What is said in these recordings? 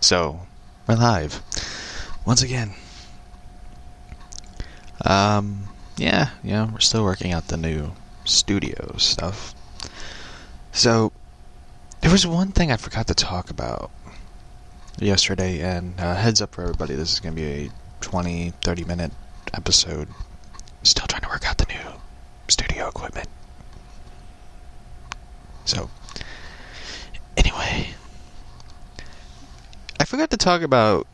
So, we're live once again. We're still working out the new studio stuff. So, there was one thing I forgot to talk about yesterday, and heads up for everybody, this is going to be a 20-30 minute episode. Still trying to work out the new studio equipment. So, anyway, I forgot to talk about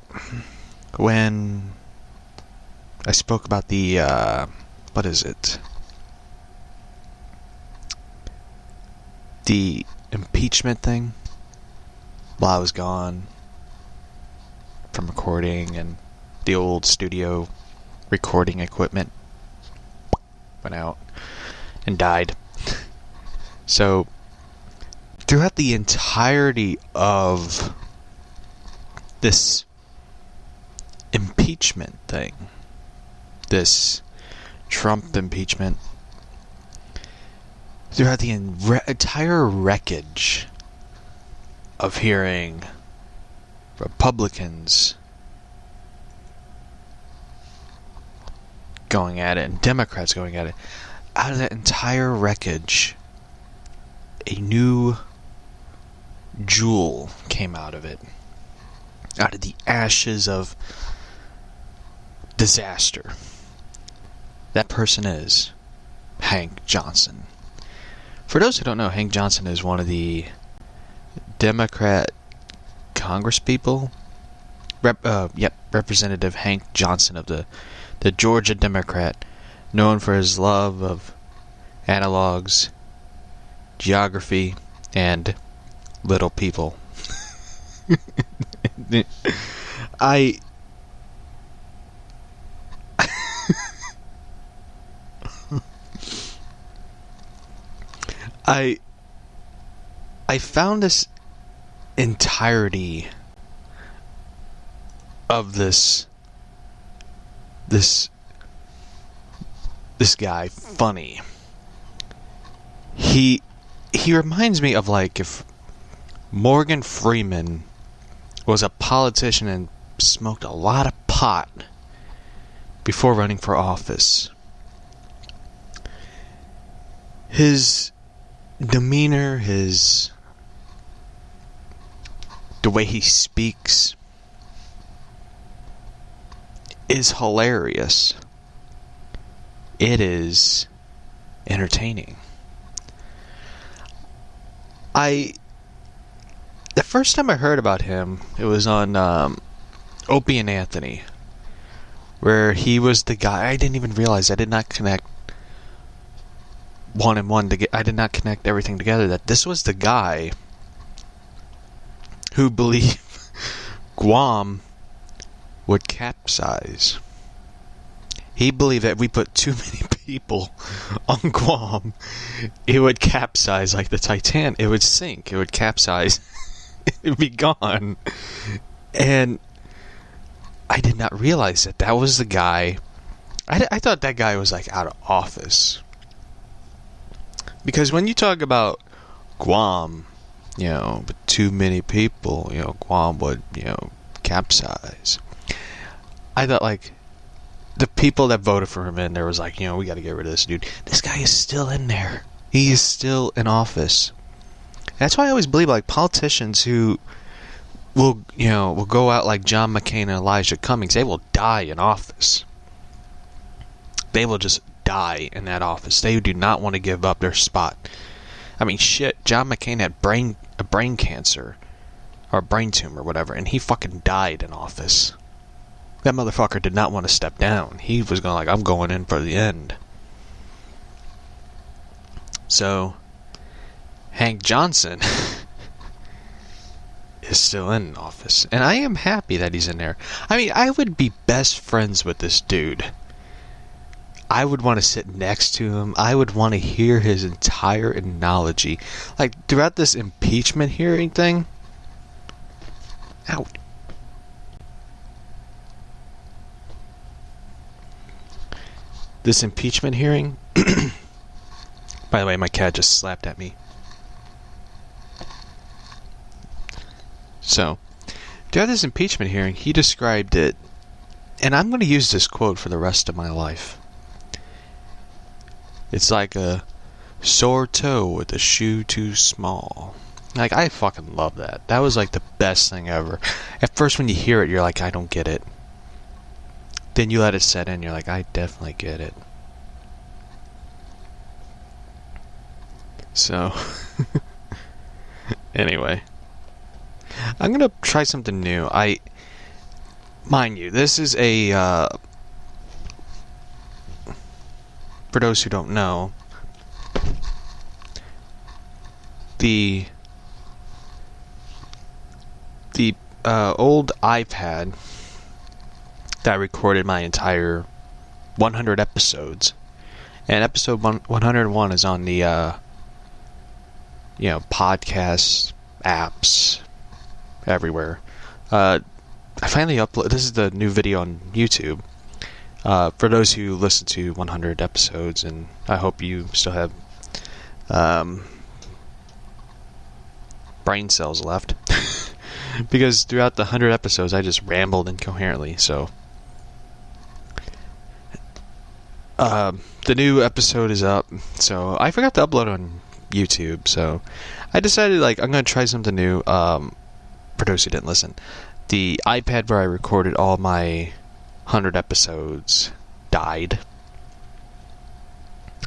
when I spoke about the, the impeachment thing while I was gone from recording, and the old studio recording equipment went out and died. So, throughout the entirety of this impeachment thing, this Trump impeachment, throughout the entire wreckage of hearing Republicans going at it and Democrats going at it, out of that entire wreckage, a new jewel came out of it. Out of the ashes of disaster. That person is Hank Johnson. For those who don't know, Hank Johnson is one of the Democrat congresspeople. Representative Hank Johnson of the Georgia Democrat, known for his love of analogs, geography, and little people. I found this entirety of this guy funny. He reminds me of, like, if Morgan Freeman was a politician and smoked a lot of pot before running for office. His demeanor, the way he speaks is hilarious. It is entertaining. The first time I heard about him, it was on Opie and Anthony, where he was the guy. I didn't even realize, I did not connect one and one I did not connect everything together, that this was the guy who believed Guam would capsize. He believed that if we put too many people on Guam, it would capsize like the Titanic. It would sink. It would capsize. It would be gone. And I did not realize that was the guy. I thought that guy was, like, out of office. Because when you talk about Guam, but too many people, Guam would, capsize. I thought, like, the people that voted for him in there was like, we gotta get rid of this dude. This guy is still in there. He is still in office. That's why I always believe, like, politicians who will go out like John McCain and Elijah Cummings, they will die in office. They will just die in that office. They do not want to give up their spot. I mean, shit, John McCain had a brain cancer, or a brain tumor, whatever, and he fucking died in office. That motherfucker did not want to step down. He was going like, I'm going in for the end. So, Hank Johnson is still in office. And I am happy that he's in there. I mean, I would be best friends with this dude. I would want to sit next to him. I would want to hear his entire analogy. Like, throughout this impeachment hearing thing. Ow. This impeachment hearing. By the way, my cat just slapped at me. So, throughout this impeachment hearing, he described it, and I'm going to use this quote for the rest of my life. It's like a sore toe with a shoe too small. Like, I fucking love that. That was like the best thing ever. At first when you hear it, you're like, I don't get it. Then you let it set in, you're like, I definitely get it. So, anyway. I'm gonna try something new. Mind you, this is a, for those who don't know, the old iPad that recorded my entire 100 episodes, and episode 101 is on the podcast apps everywhere. I finally upload. This is the new video on YouTube. For those who listen to 100 episodes, and I hope you still have brain cells left. Because throughout the 100 episodes, I just rambled incoherently, so... the new episode is up, so I forgot to upload on YouTube, so I decided, I'm gonna try something new. For those who didn't listen, the iPad where I recorded all my 100 episodes died,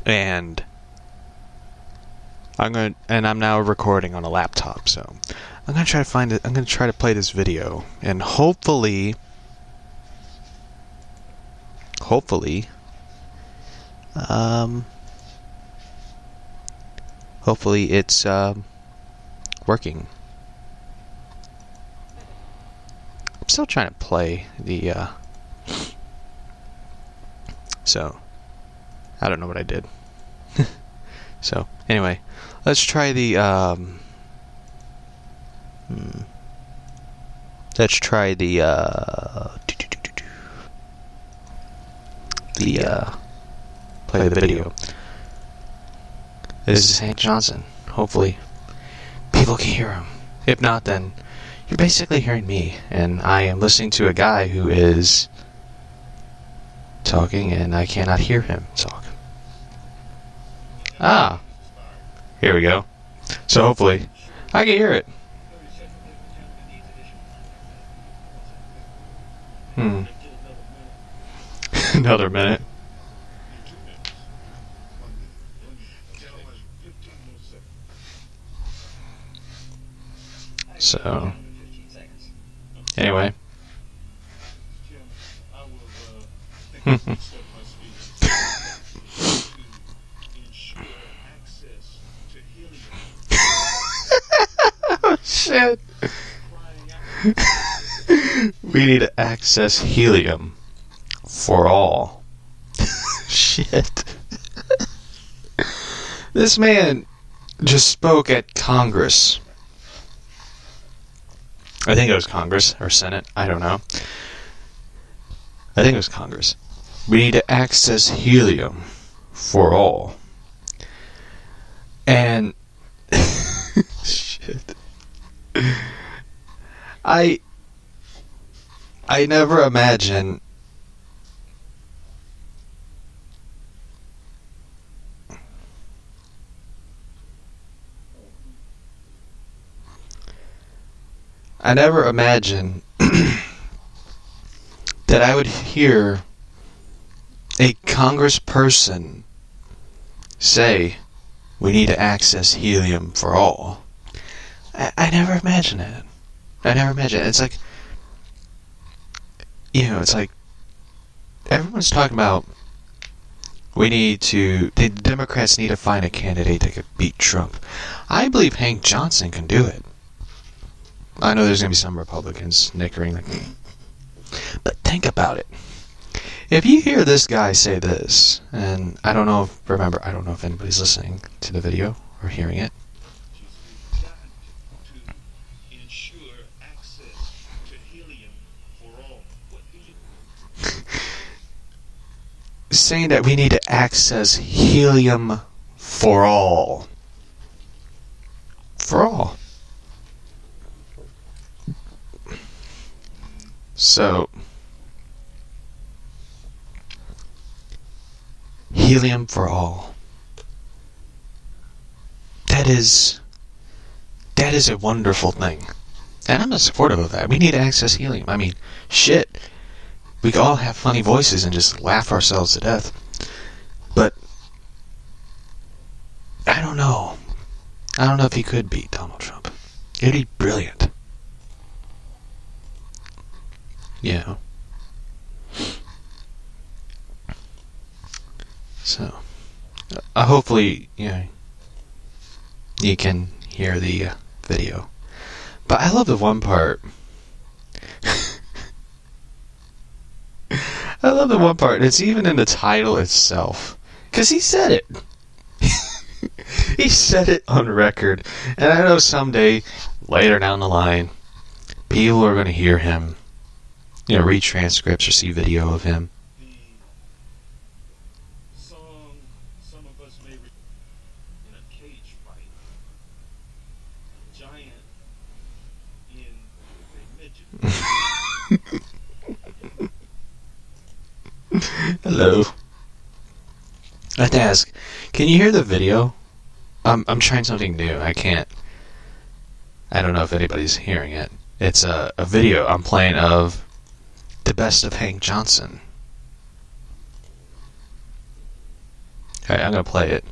and I'm now recording on a laptop, so I'm gonna try to find it. I'm gonna try to play this video, and hopefully it's working. I'm still trying to play the so I don't know what I did. So anyway, let's try the play the video. This is Hank Johnson. Hopefully people can hear him. If not, then you're basically hearing me, and I am listening to a guy who is talking, and I cannot hear him talk. Ah, here we go. So hopefully I can hear it. Another minute. So, anyway. Oh, shit. We need to access helium for all. Shit. This man just spoke at Congress. I think it was Congress or Senate. I don't know. I think it was Congress. We need to access helium for all. And shit. I never imagined that I would hear a congressperson say, we need to access helium for all. I never imagined it. I never imagined it. It's like, it's like, everyone's talking about, the Democrats need to find a candidate that could beat Trump. I believe Hank Johnson can do it. I know there's going to be some Republicans nickering, but think about it. If you hear this guy say this, and I don't know if anybody's listening to the video or hearing it. Saying that we need to access helium for all. For all. So, helium for all. That is a wonderful thing. And I'm supportive of that. We need to access helium. I mean, shit. We could all have funny voices and just laugh ourselves to death. But I don't know. I don't know if he could beat Donald Trump. It'd be brilliant. Yeah. So, hopefully, you can hear the video. But I love the one part. I love the one part. It's even in the title itself. Because he said it. He said it on record. And I know someday, later down the line, people are going to hear him, read transcripts or see video of him. The song some of us may in a cage fight. A giant in a midget. Hello. I have to ask, can you hear the video? I'm trying something new. I don't know if anybody's hearing it. It's a video I'm playing of the best of Hank Johnson. Alright, I'm gonna play it.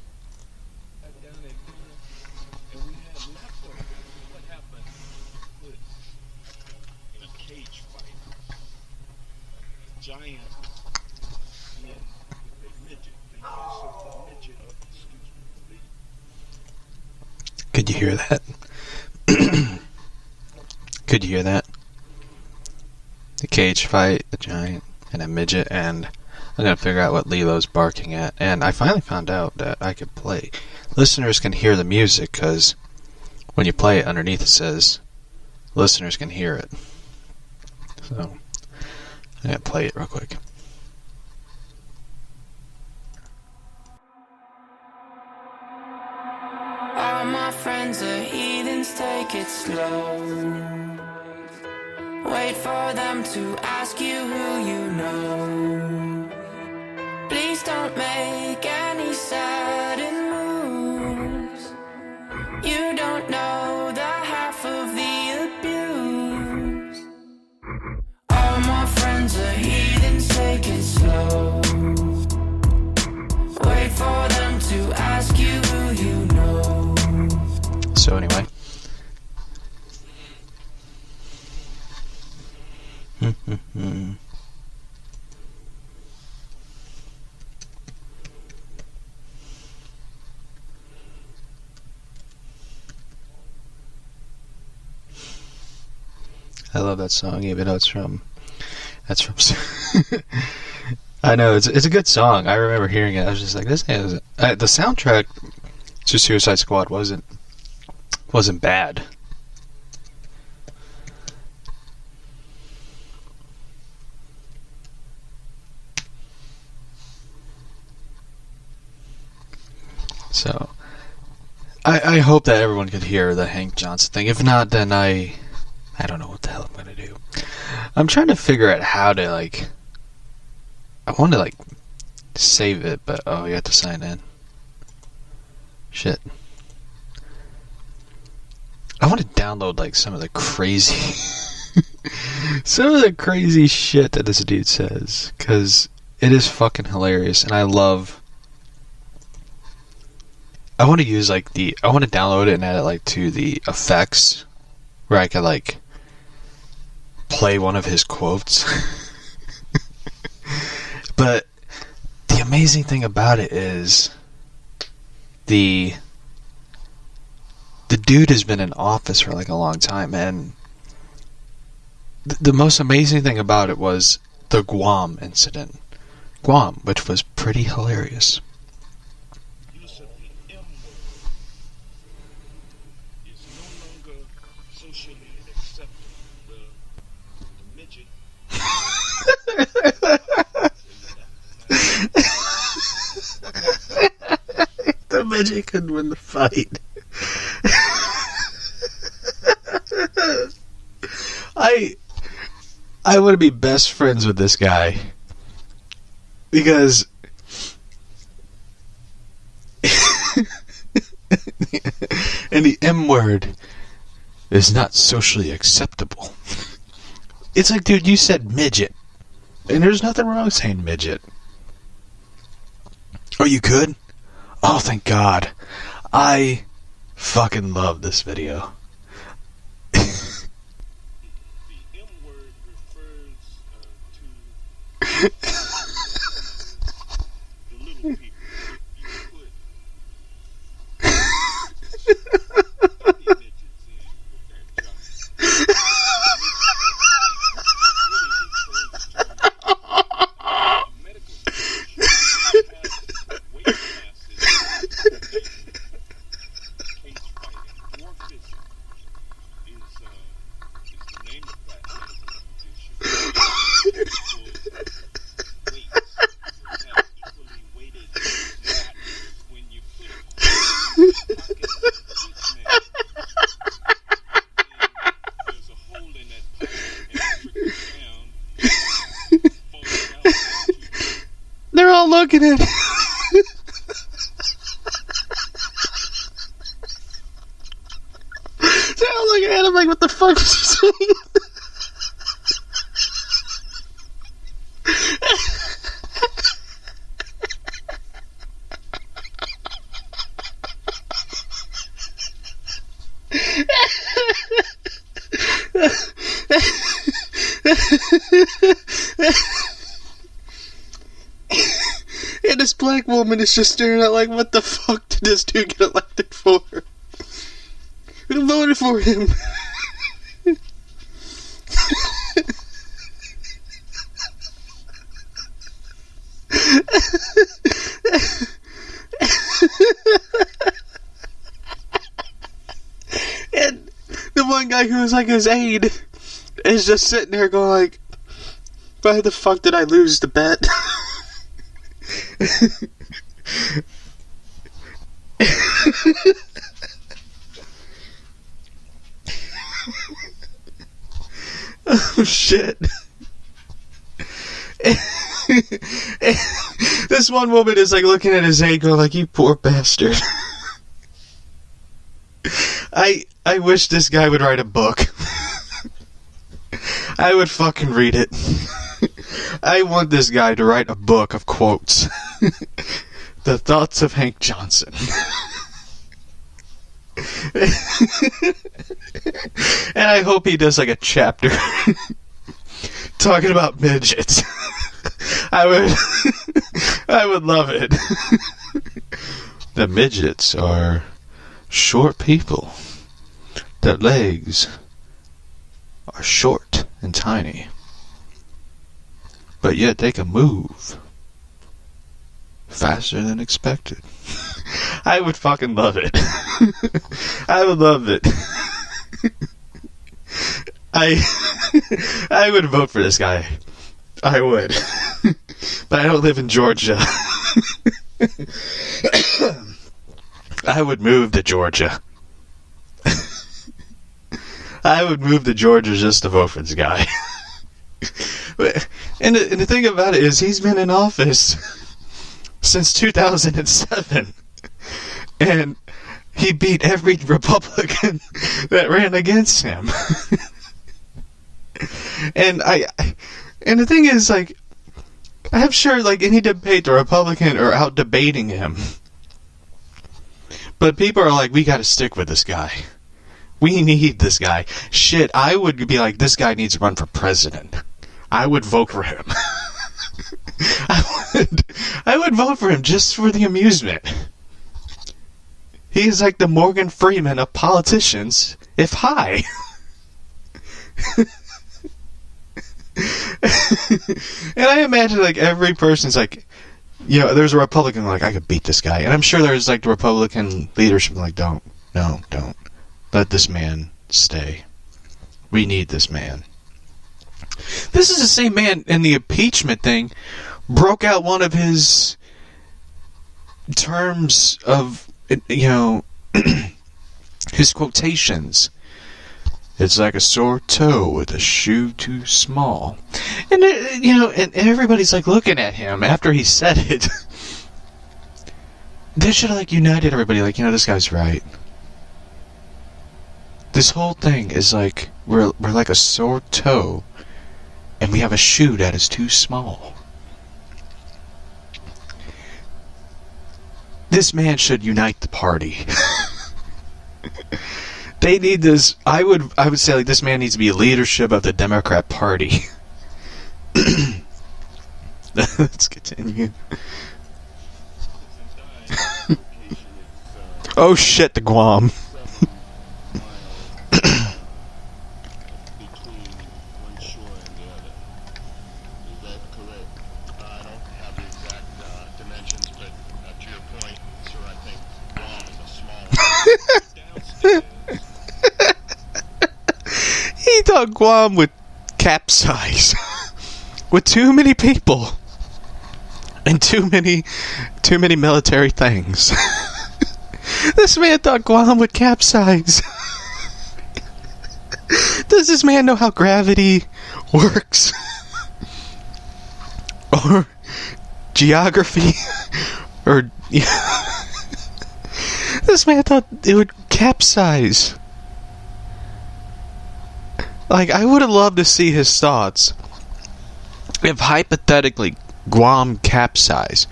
Could you hear that? Could you hear that? The cage fight, the giant, and a midget, and I'm gonna figure out what Lilo's barking at. And I finally found out that I could play. Listeners can hear the music, because when you play it underneath it says, listeners can hear it. So, I'm gonna play it real quick. All my friends are heathens, take it slow. Wait for them to ask you who you know. Please don't make any sudden moves. You don't know the half of the abuse. All my friends are heathens, take it slow. Wait for them to ask you who you know. So anyway. I love that song, even though that's from I know, it's a good song. I remember hearing it. I was just like, this is the soundtrack to Suicide Squad wasn't bad. So I hope that everyone could hear the Hank Johnson thing. If not, then I don't know what the hell I'm gonna do. I'm trying to figure out how to I want to save it, but you have to sign in. Shit. I want to download some of the crazy shit that this dude says, because it is fucking hilarious, and I want to use I want to download it and add it to the effects where I could play one of his quotes. But the amazing thing about it is the dude has been in office for a long time, and the most amazing thing about it was the Guam incident. Guam, which was pretty hilarious. Use of the M word is no longer socially acceptable. The midget. The midget could win the fight. I want to be best friends with this guy. Because... and the M word is not socially acceptable. It's like, dude, you said midget. And there's nothing wrong saying midget. Oh, you could? Oh, thank God. I fucking love this video. The M word refers to the little people. You put midgets in with that giant. Medical weight classes. Cage fighting, dwarfism is the name of that medical condition. Weights have equally weighted matters when you put a pocket in this man. There's a hole in that pocket and it trickles down and falls out into They're all looking at it. They're all looking at him like, what the fuck is he saying? And this black woman is just staring at like, what the fuck did this dude get elected for? Who voted for him? And the one guy who was like his aide is just sitting there going like, why the fuck did I lose the bet? Oh shit. This one woman is like looking at his aide going like, you poor bastard. I wish this guy would write a book. I would fucking read it. I want this guy to write a book of quotes. The Thoughts of Hank Johnson. And I hope he does like a chapter talking about midgets. I would love it. The midgets are short people. Their legs are short and tiny. But yet they can move faster than expected. I would fucking love it. I would love it. I would vote for this guy. I would. But I don't live in Georgia. I would move to Georgia. I would move to Georgia just to vote for this guy. And the thing about it is, he's been in office since 2007. And he beat every Republican that ran against him. And the thing is, like, I'm sure, like, any debate, the Republican are out debating him. But people are like, we gotta stick with this guy. We need this guy. Shit, I would be like, this guy needs to run for president. I would vote for him. I would vote for him just for the amusement. He is like the Morgan Freeman of politicians, if high. And I imagine like every person's like, you know, there's a Republican like, I could beat this guy. And I'm sure there's like the Republican leadership like, don't. Let this man stay. We need this man. This is the same man in the impeachment thing broke out one of his terms of, you know, his quotations. It's like a sore toe with a shoe too small. And, and everybody's like looking at him after he said it. They should have like united everybody, like, this guy's right. This whole thing is like, we're like a sore toe, and we have a shoe that is too small. This man should unite the party. They need this. I would say like this man needs to be leadership of the Democrat Party. Let's continue. Oh shit, the Guam. He thought Guam would capsize with too many people and too many military things. This man thought Guam would capsize. Does this man know how gravity works? Or geography? Or this man thought it would capsize. Like, I would have loved to see his thoughts if hypothetically Guam capsized.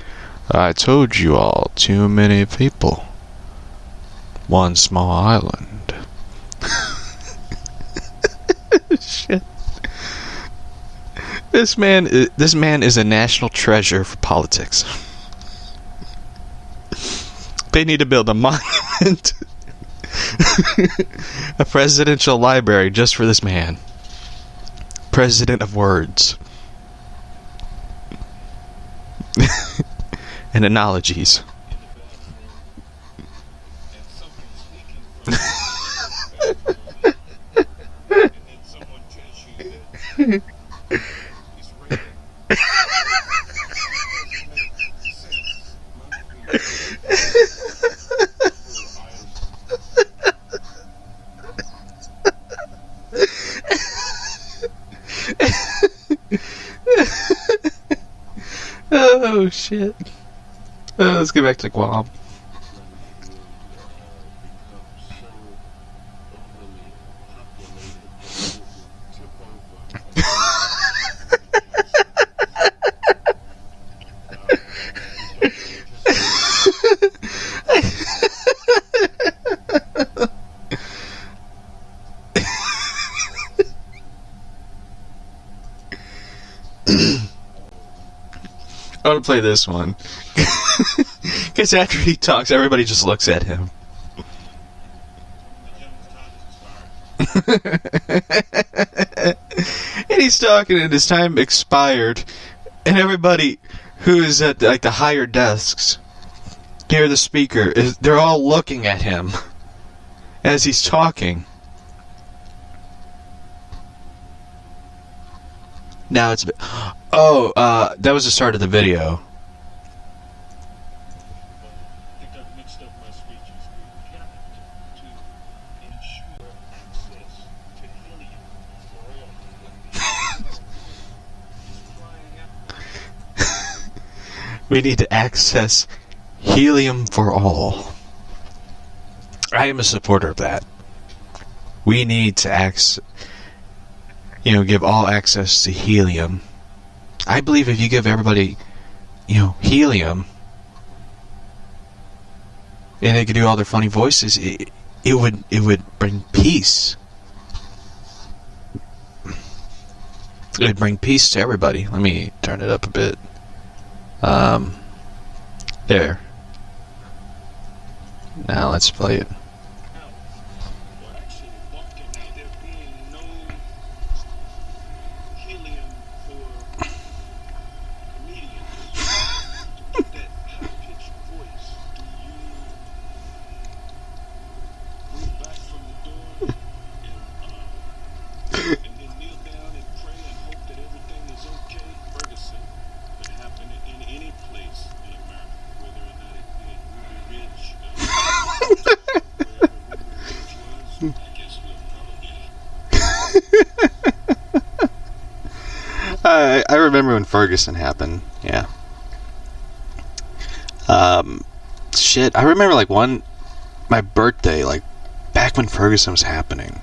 I told you all, too many people. One small island. Shit. This man is a national treasure for politics. They need to build a monument. A presidential library just for this man. President of words. And analogies. Oh shit. Let's get back to Guam. I want to play this one. Because after he talks, everybody just looks at him. And he's talking and his time expired. And everybody who is at like the higher desks near the speaker, they're all looking at him as he's talking. Now it's a bit... Oh, that was the start of the video. I think I've mixed up my speeches. We got to ensure access to helium for all. We need to access helium for all. I am a supporter of that. We need to give all access to helium. I believe if you give everybody, helium, and they could do all their funny voices, it would bring peace. It would bring peace to everybody. Let me turn it up a bit. There. Now let's play it. We're actually looking at there being no helium for comedians to get that high-pitched voice. Do you move back from the door and then kneel down and pray and hope that everything is okay? Ferguson could happen in any place in America, whether or not it be in Ruby Ridge. I remember when Ferguson happened. Yeah. Shit. I remember like my birthday, like back when Ferguson was happening.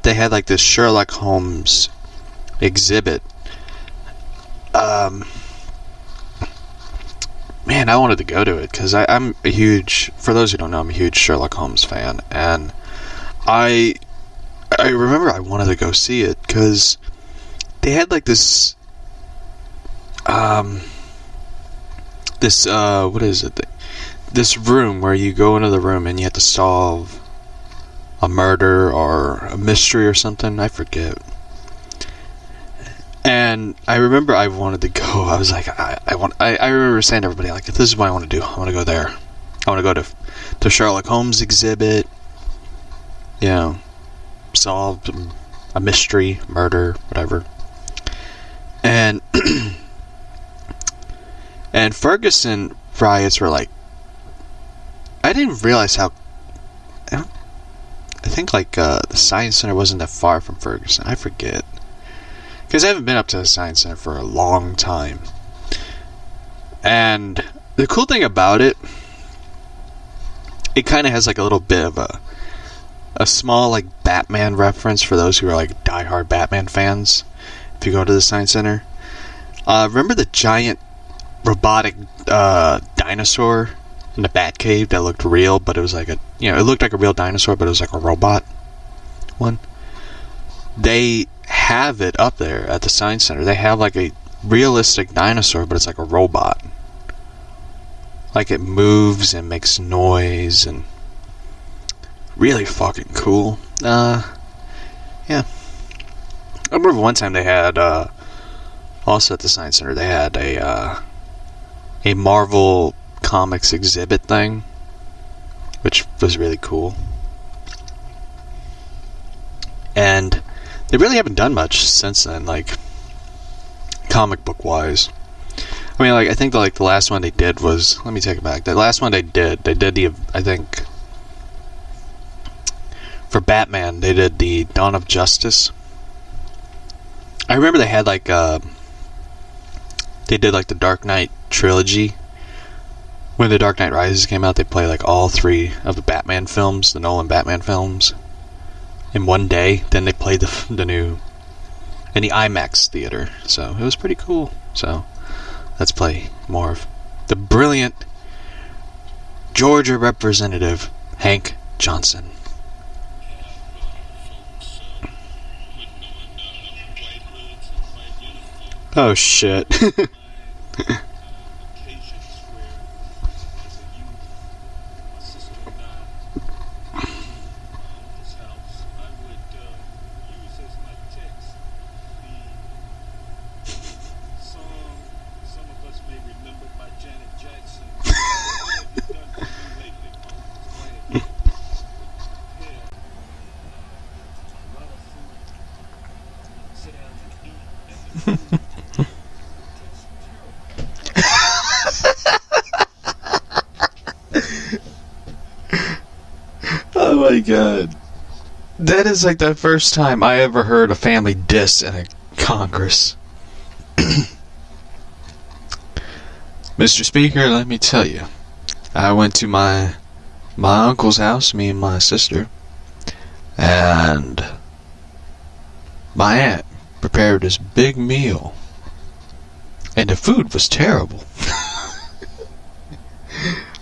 They had like this Sherlock Holmes exhibit. Man, I wanted to go to it because I'm a huge. For those who don't know, I'm a huge Sherlock Holmes fan, and I remember I wanted to go see it because they had like this what is it? This room where you go into the room and you have to solve a murder or a mystery or something. I forget. And I remember I wanted to go. I was like, I remember saying to everybody, like, this is what I want to do. I want to go there. I want to go to Sherlock Holmes exhibit. You know, solve a mystery, murder, whatever. And and Ferguson riots were like, I didn't realize how. I think like the Science Center wasn't that far from Ferguson. I forget. Because I haven't been up to the Science Center for a long time. And the cool thing about it, it kind of has like a little bit of a small like Batman reference for those who are like diehard Batman fans. If you go to the Science Center. Remember the giant robotic dinosaur in the Batcave that looked real, but it was like it looked like a real dinosaur, but it was like a robot one? They have it up there at the Science Center. They have like a realistic dinosaur, but it's like a robot. Like it moves and makes noise and really fucking cool. Yeah. I remember one time they had also at the Science Center they had a Marvel Comics exhibit thing, which was really cool. And they really haven't done much since then, like comic book wise. I mean, like I think the last one they did was, let me take it back. The last one they did the, I think for Batman they did the Dawn of Justice. I remember they had like they did like the Dark Knight trilogy. When the Dark Knight Rises came out, they played like all three of the Batman films, the Nolan Batman films, in one day. Then they played the new in the IMAX theater, so it was pretty cool. So let's play more of the brilliant Georgia representative Hank Johnson. Oh shit. Oh my god. That is like the first time I ever heard a family diss in a Congress. Mr. Speaker, let me tell you. I went to my uncle's house, me and my sister, and my aunt prepared this big meal, and the food was terrible.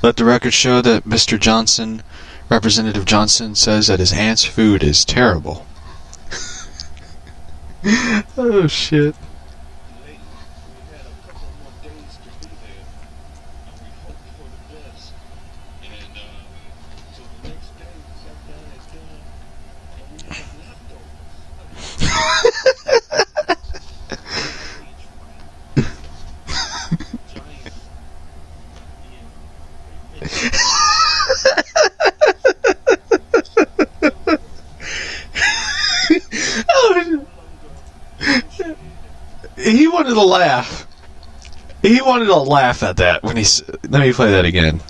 Let the record show that Mr. Johnson, Representative Johnson, says that his aunt's food is terrible. Oh shit. He wanted to laugh. He wanted to laugh at that when he. Let me play that again.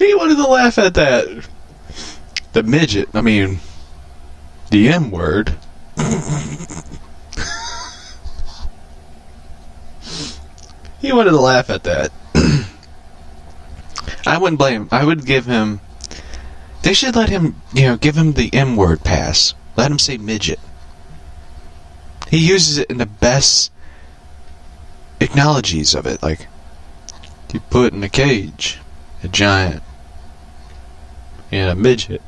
He wanted to laugh at that. The midget. I mean, the M word. He wanted to laugh at that. I wouldn't blame him. I would give him... They should let him, give him the M word pass. Let him say midget. He uses it in the best acknowledges of it. Like, you put in a cage a giant and a midget.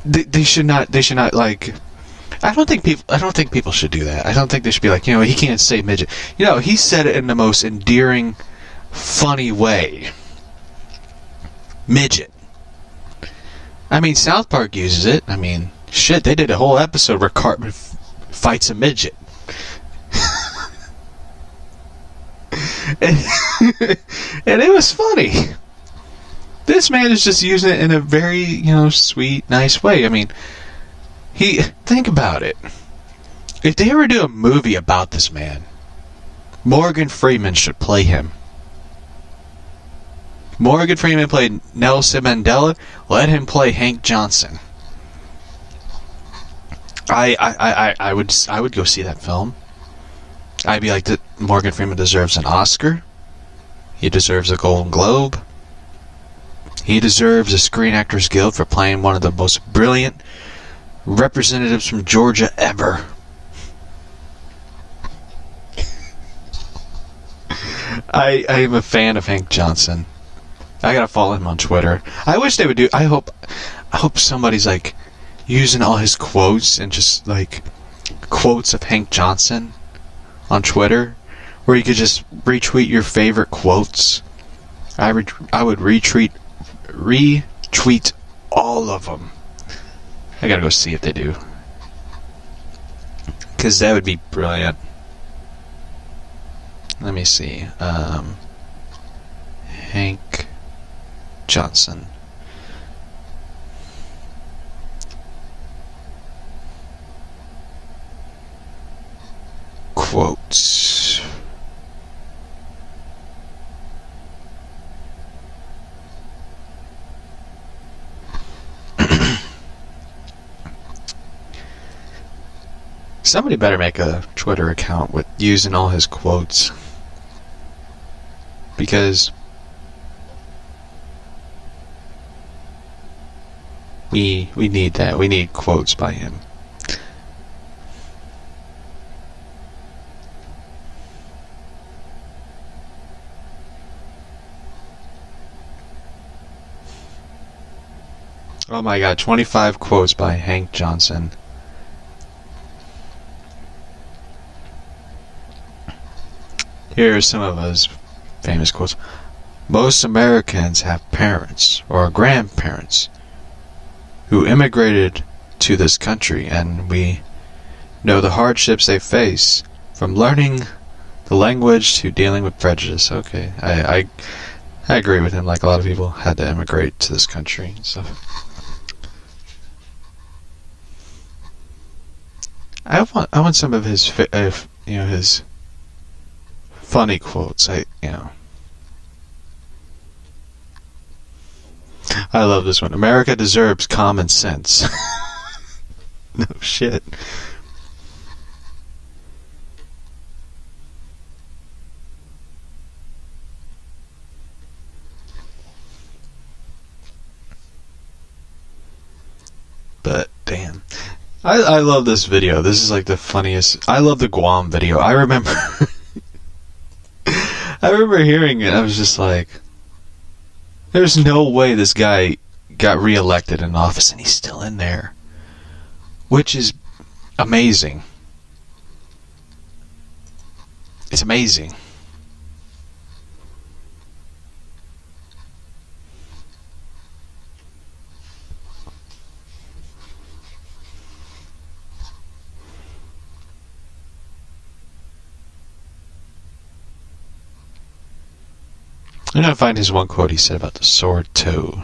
They should not like... I don't think people should do that. I don't think they should be like, he can't say midget. He said it in the most endearing, funny way. Midget. I mean, South Park uses it. I mean, shit, they did a whole episode where Cartman fights a midget. and it was funny. This man is just using it in a very, sweet, nice way. I mean, think about it. If they ever do a movie about this man, Morgan Freeman should play him. Morgan Freeman played Nelson Mandela. Let him play Hank Johnson. I would go see that film. I'd be like, Morgan Freeman deserves an Oscar. He deserves a Golden Globe. He deserves a Screen Actors Guild for playing one of the most brilliant representatives from Georgia ever. I am a fan of Hank Johnson. I gotta follow him on Twitter. I wish they would do... I hope somebody's like using all his quotes and just like quotes of Hank Johnson on Twitter, where you could just retweet your favorite quotes. I would retweet all of them. I gotta go see if they do, because that would be brilliant. Let me see. Hank Johnson. Quotes. Somebody better make a Twitter account with using all his quotes, because we need that. We need quotes by him. Oh my god, 25 quotes by Hank Johnson. Here are some of his famous quotes. Most Americans have parents or grandparents who immigrated to this country, and we know the hardships they face, from learning the language to dealing with prejudice. Okay, I agree with him. Like, a lot of people had to immigrate to this country and stuff. I want some of his his funny quotes. I love this one. America deserves common sense. No shit. But damn, I love this video. This is like the funniest. I love the Guam video. I remember hearing it. I was just like, there's no way this guy got reelected in office and he's still in there, which is amazing. It's amazing. I'm gonna find his one quote he said about the sword toe.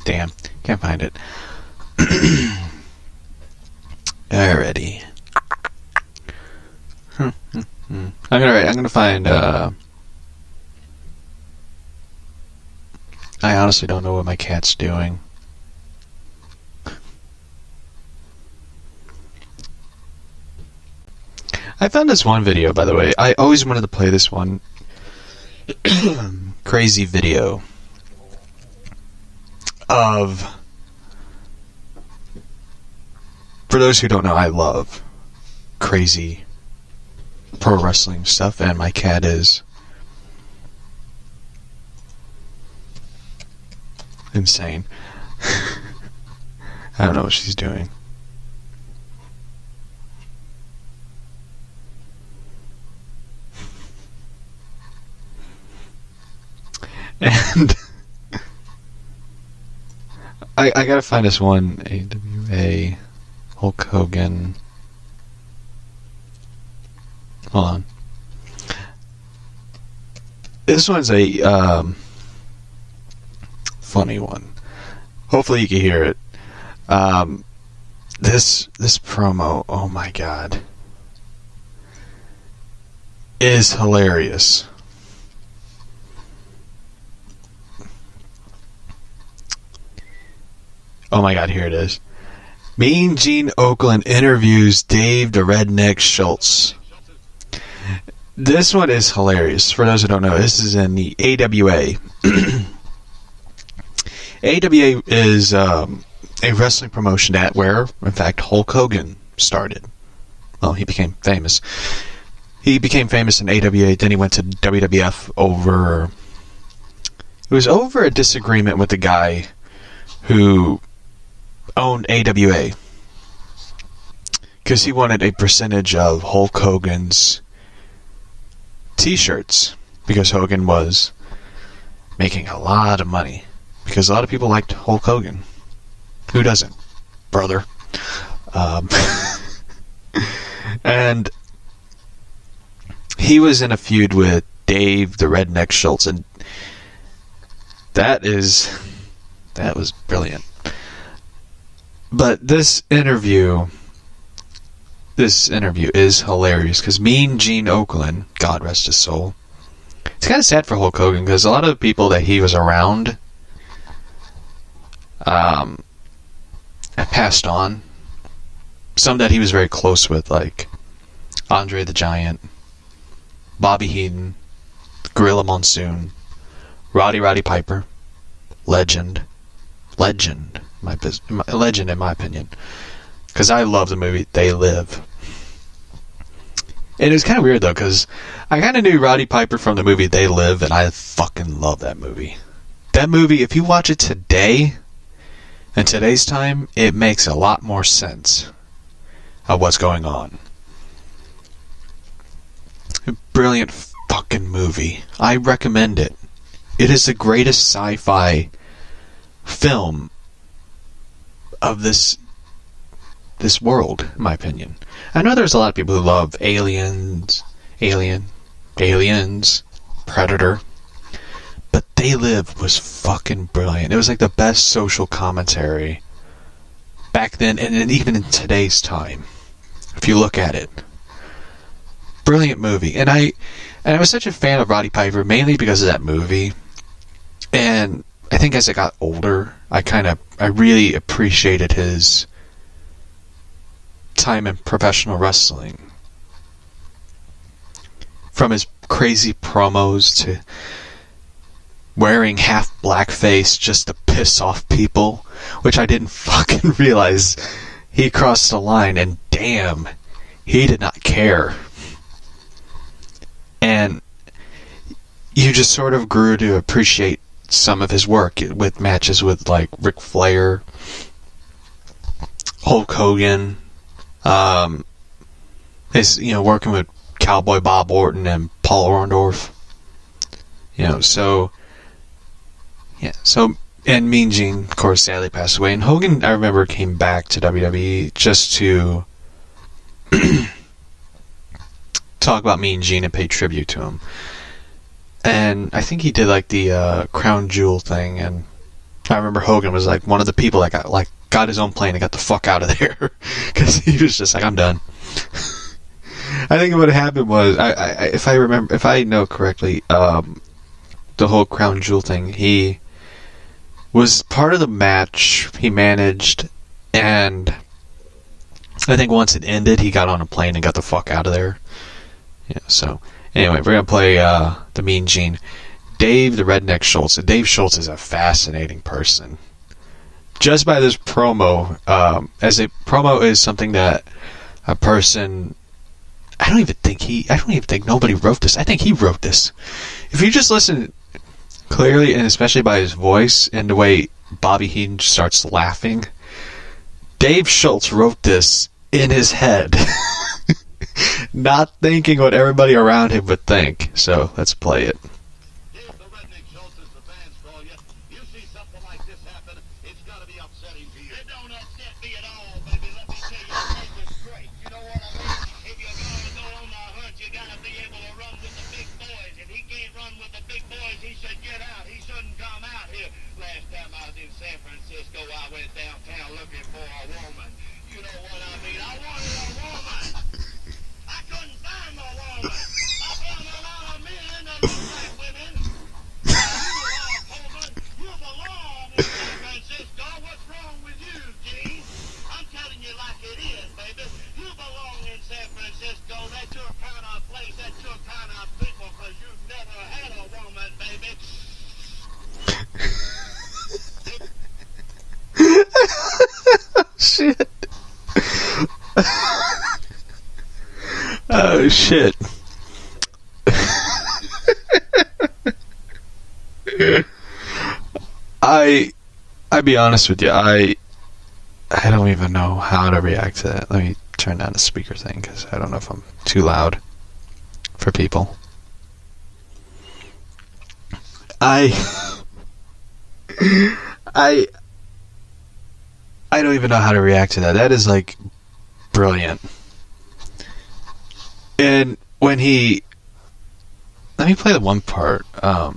Damn, can't find it. Alrighty. I'm gonna find. I honestly don't know what my cat's doing. I found this one video, by the way. I always wanted to play this one crazy video of. For those who don't know, I love crazy pro wrestling stuff, and my cat is insane. I don't know what she's doing. And I gotta find this one. AWA Hulk Hogan. Hold on. This one's a funny one. Hopefully you can hear it. This promo, oh my god, is hilarious. Oh my god, here it is. Mean Gene Okerlund interviews Dave the Redneck Schultz. This one is hilarious. For those who don't know, this is in the AWA. AWA is a wrestling promotion where, in fact, Hulk Hogan started. Well, he became famous. He became famous in AWA, then he went to WWF over... It was over a disagreement with the guy who owned AWA, because he wanted a percentage of Hulk Hogan's t-shirts, because Hogan was making a lot of money, because a lot of people liked Hulk Hogan. Who doesn't, brother? And he was in a feud with Dave the Redneck Schultz, and that was brilliant. But this interview is hilarious, because Mean Gene Okerlund, God rest his soul, it's kind of sad for Hulk Hogan, because a lot of the people that he was around have passed on. Some that he was very close with, like Andre the Giant, Bobby Heenan, Gorilla Monsoon, Roddy Piper, legend in my opinion, because I love the movie They Live. And it was kind of weird though, because I kind of knew Roddy Piper from the movie They Live, and I fucking love that movie. That movie, if you watch it today, in today's time, it makes a lot more sense of what's going on. A brilliant fucking movie. I recommend it. It is the greatest sci-fi film of this world, in my opinion. I know there's a lot of people who love Aliens, Predator, but They Live was fucking brilliant. It was like the best social commentary back then, and even in today's time, if you look at it. Brilliant movie. And I was such a fan of Roddy Piper, mainly because of that movie. And I think as I got older, I really appreciated his time in professional wrestling. From his crazy promos to wearing half blackface just to piss off people, which I didn't fucking realize he crossed the line, and damn, he did not care. And you just sort of grew to appreciate some of his work with matches with like Ric Flair, Hulk Hogan, his working with Cowboy Bob Orton and Paul Orndorff. And Mean Gene, of course, sadly passed away. And Hogan, I remember, came back to WWE just to talk about Mean Gene and pay tribute to him. And I think he did like the Crown Jewel thing, and I remember Hogan was like one of the people that got his own plane and got the fuck out of there because he was just like, I'm done. I think what happened was, if I know correctly, the whole Crown Jewel thing, he was part of the match, he managed, and I think once it ended, he got on a plane and got the fuck out of there. Yeah, so, anyway, we're going to play the Mean Gene. Dave the Redneck Schultz. Dave Schultz is a fascinating person. Just by this promo, as a promo is something that a person... I don't even think nobody wrote this. I think he wrote this. If you just listen clearly, and especially by his voice and the way Bobby Heenan starts laughing, Dave Schultz wrote this in his head, not thinking what everybody around him would think. So let's play it. Here's the Redneck Schultz as the fans call you. You see something like this happen, it's got to be upsetting to you. It don't upset me at all, baby. Let me tell you, it makes us great. You know what I mean? If you're going to go on the hunt, you got to be able to run with the big boys. If he can't run with the big boys, he should get out. He shouldn't come out here. Last time I was in San Francisco, I went downtown looking for a woman. You know what I mean? I wanted a woman. I couldn't find my woman. I found a lot of men that look like women. You are, Coleman. You belong in San Francisco. What's wrong with you, Gene? I'm telling you like it is, baby. You belong in San Francisco. That's your kind of place. That's your kind of people, because you've never had a woman, baby. Shit. Oh, shit. I'd be honest with you, I don't even know how to react to that. Let me turn down the speaker thing, because I don't know if I'm too loud for people. I don't even know how to react to that. That is, like, brilliant. And when he... Let me play the one part. Let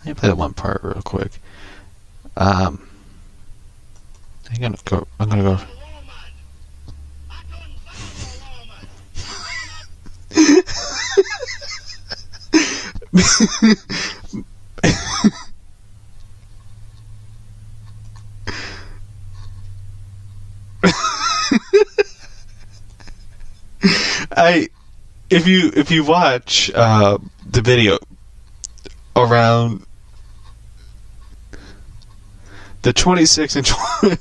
me play the one part real quick. I'm gonna go... If you watch the video around the 26th and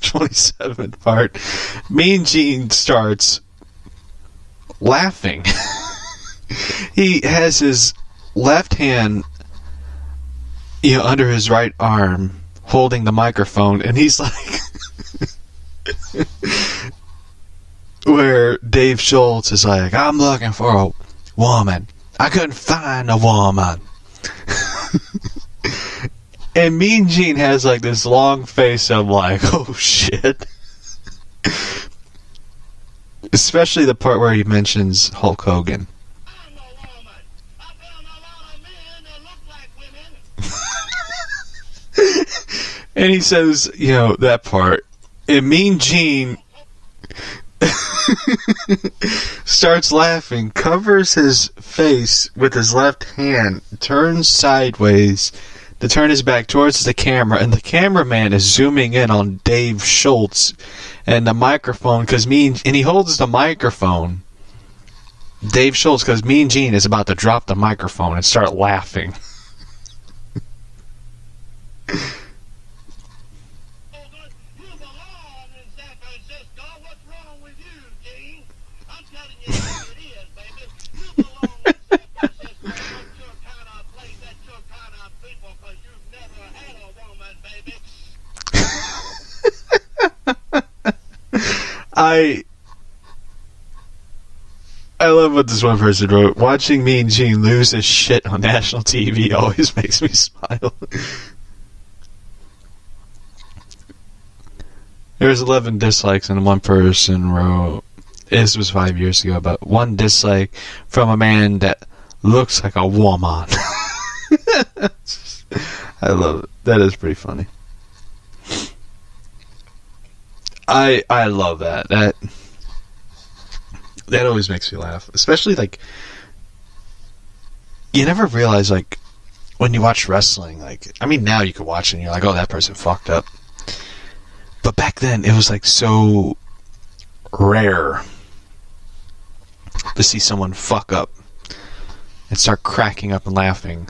27th part, Mean Gene starts laughing. He has his left hand, under his right arm, holding the microphone, and he's like, where Dave Schultz is like, I'm looking for a woman. I couldn't find a woman. And Mean Gene has like this long face of like, oh shit. Especially the part where he mentions Hulk Hogan. I'm a woman. I found a lot of men that look like women. And he says, that part. And Mean Gene starts laughing, covers his face with his left hand, turns sideways to turn his back towards the camera, and the cameraman is zooming in on Dave Schultz and the microphone, and he holds the microphone, Dave Schultz, because Mean Gene is about to drop the microphone and start laughing. I love what this one person wrote. Watching Mean Gene lose his shit on national TV always makes me smile. There's 11 dislikes, and one person wrote, This was 5 years ago, but one dislike from a man that looks like a woman. I love it. That is pretty funny. I love that. That always makes me laugh. Especially, like, you never realize, like, when you watch wrestling, like, I mean, now you can watch it and you're like, oh, that person fucked up. But back then, it was, like, so rare to see someone fuck up and start cracking up and laughing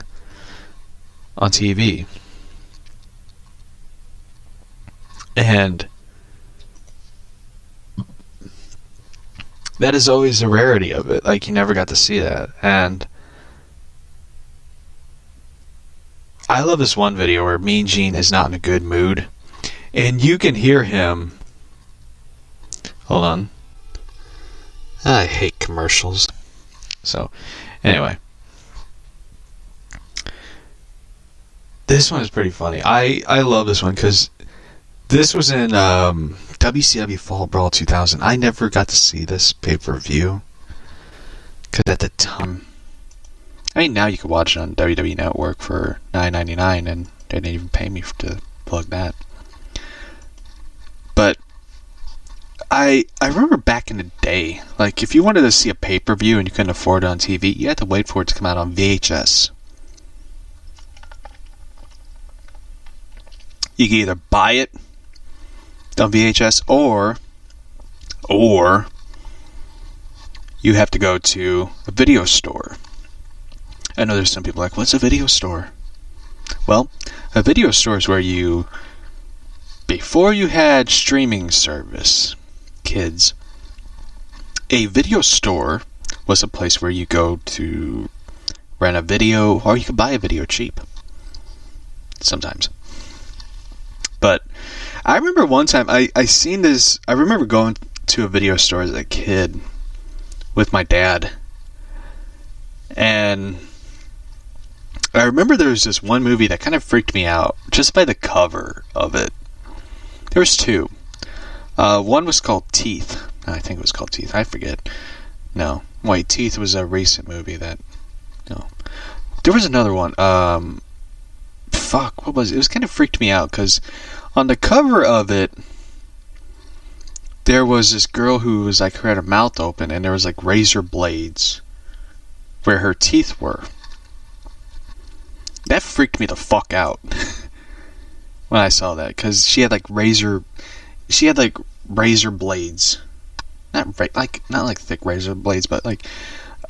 on TV. And that is always a rarity of it. Like, you never got to see that. And I love this one video where Mean Gene is not in a good mood. And you can hear him. Hold on. I hate commercials. So, anyway. This one is pretty funny. I love this one because this was in WCW Fall Brawl 2000. I never got to see this pay-per-view. Because at the time... I mean, now you can watch it on WWE Network for $9.99 and they didn't even pay me to plug that. But I remember back in the day, like, if you wanted to see a pay-per-view and you couldn't afford it on TV, you had to wait for it to come out on VHS. You can either buy it on VHS or you have to go to a video store. I know there's some people like, what's a video store? Well, a video store is where you, before you had streaming service, kids, a video store was a place where you go to rent a video, or you could buy a video cheap. Sometimes. But I remember one time I seen this. I remember going to a video store as a kid with my dad, and I remember there was this one movie that kind of freaked me out just by the cover of it. There was two. One was called Teeth. I think it was called Teeth. I forget. No, wait, Teeth was a recent movie that. No, there was another one. Fuck, what was it? It was kind of freaked me out because on the cover of it, there was this girl who was like, her had her mouth open and there was like razor blades where her teeth were. That freaked me the fuck out when I saw that because she had like razor blades, not like thick razor blades, but like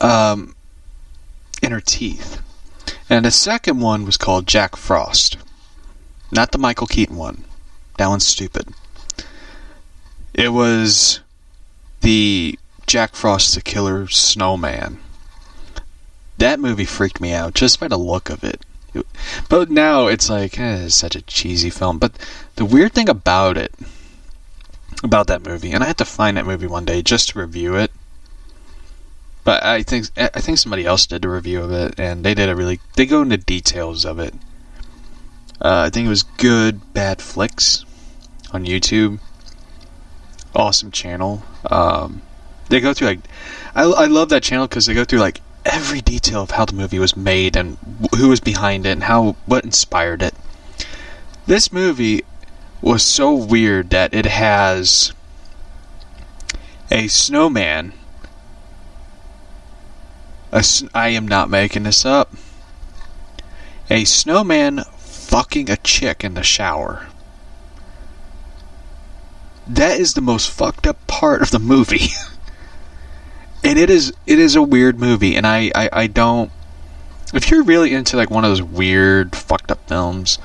in her teeth. And the second one was called Jack Frost. Not the Michael Keaton one. That one's stupid. It was the Jack Frost the Killer Snowman. That movie freaked me out just by the look of it. But now it's like, it's such a cheesy film. But the weird thing about that movie, and I had to find that movie one day just to review it. But I think somebody else did a review of it, and they go into details of it. I think it was Good Bad Flicks on YouTube. Awesome channel. They go through like, I love that channel because they go through like every detail of how the movie was made and who was behind it and what inspired it. This movie was so weird that it has a snowman. I am not making this up. A snowman fucking a chick in the shower. That is the most fucked up part of the movie. And it is a weird movie, and I don't... If you're really into like one of those weird, fucked up films,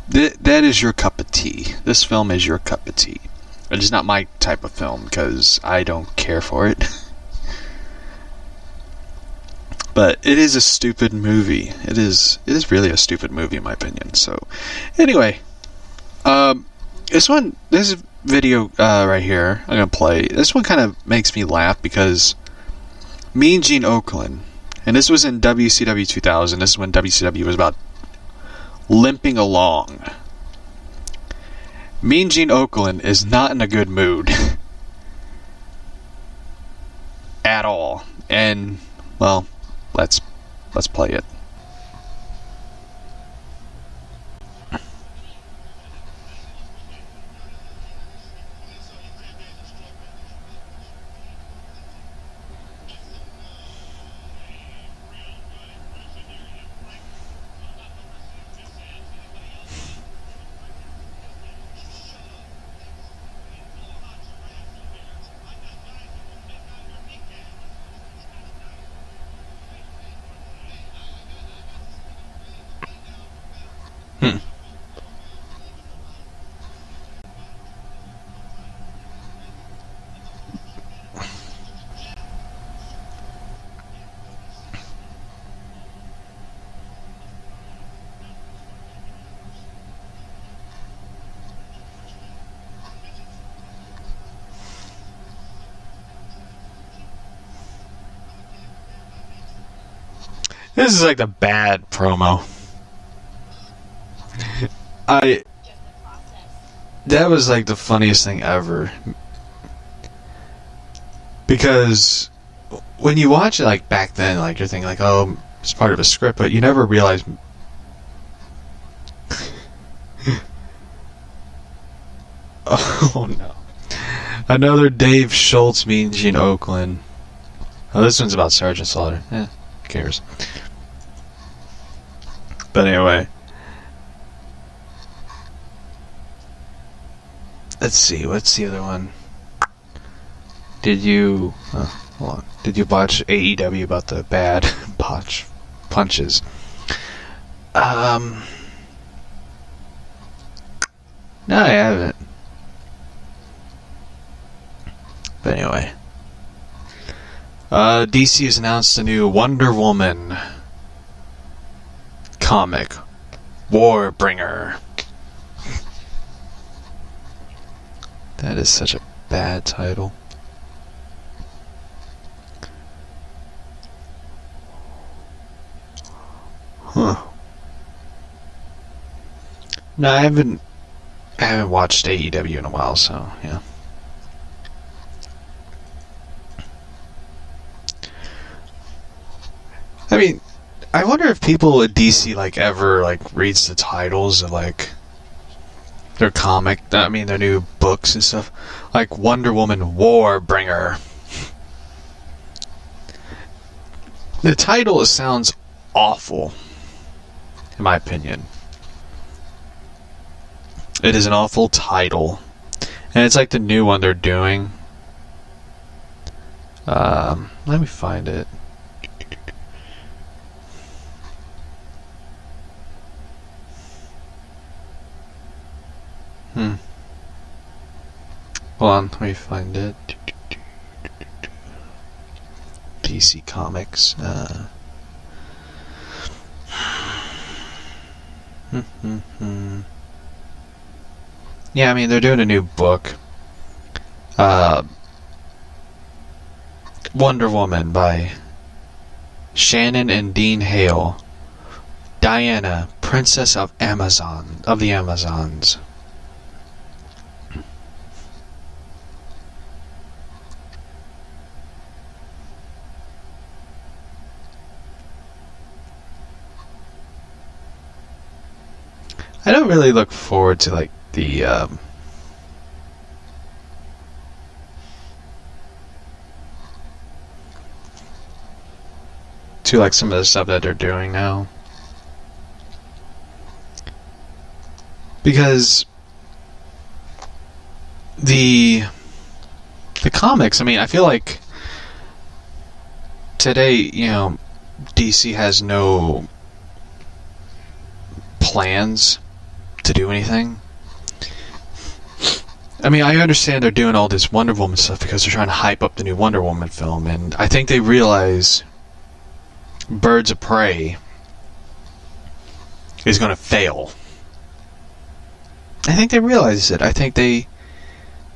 that is your cup of tea. This film is your cup of tea. It is not my type of film, because I don't care for it. But it is a stupid movie. It is really a stupid movie in my opinion. So, anyway, this video right here I'm gonna play. This one kind of makes me laugh because Mean Gene Okerlund, and this was in WCW 2000. This is when WCW was about limping along. Mean Gene Okerlund is not in a good mood. And, well, let's play it. This is like the bad promo. That was like the funniest thing ever. Because when you watch it like back then, like you're thinking like, oh, it's part of a script, but you never realize. Oh no. Another Dave Schultz mean Gene Oakland. Oh, this one's about Sergeant Slaughter. Who cares? But anyway. Let's see, what's the other one? Did you... hold on. Did you watch AEW about the bad punches? No, I haven't. But anyway. DC has announced a new Wonder Woman comic. Warbringer. That is such a bad title. Huh. No, I haven't watched AEW in a while, so yeah. I mean, I wonder if people at DC like ever like reads the titles of like their their new books and stuff, like Wonder Woman Warbringer. The title sounds awful, in my opinion. It is an awful title, and it's like the new one they're doing. Let me find it. Hold on, let me find it. DC Comics. Yeah, I mean, they're doing a new book. Wonder Woman by Shannon and Dean Hale. Diana, Princess of the Amazons. I don't really look forward to like the to like some of the stuff that they're doing now, because the comics, I mean, I feel like today, you know, DC has no plans to do anything. I mean, I understand they're doing all this Wonder Woman stuff because they're trying to hype up the new Wonder Woman film, and I think they realize Birds of Prey is going to fail. I think they realize it. I think they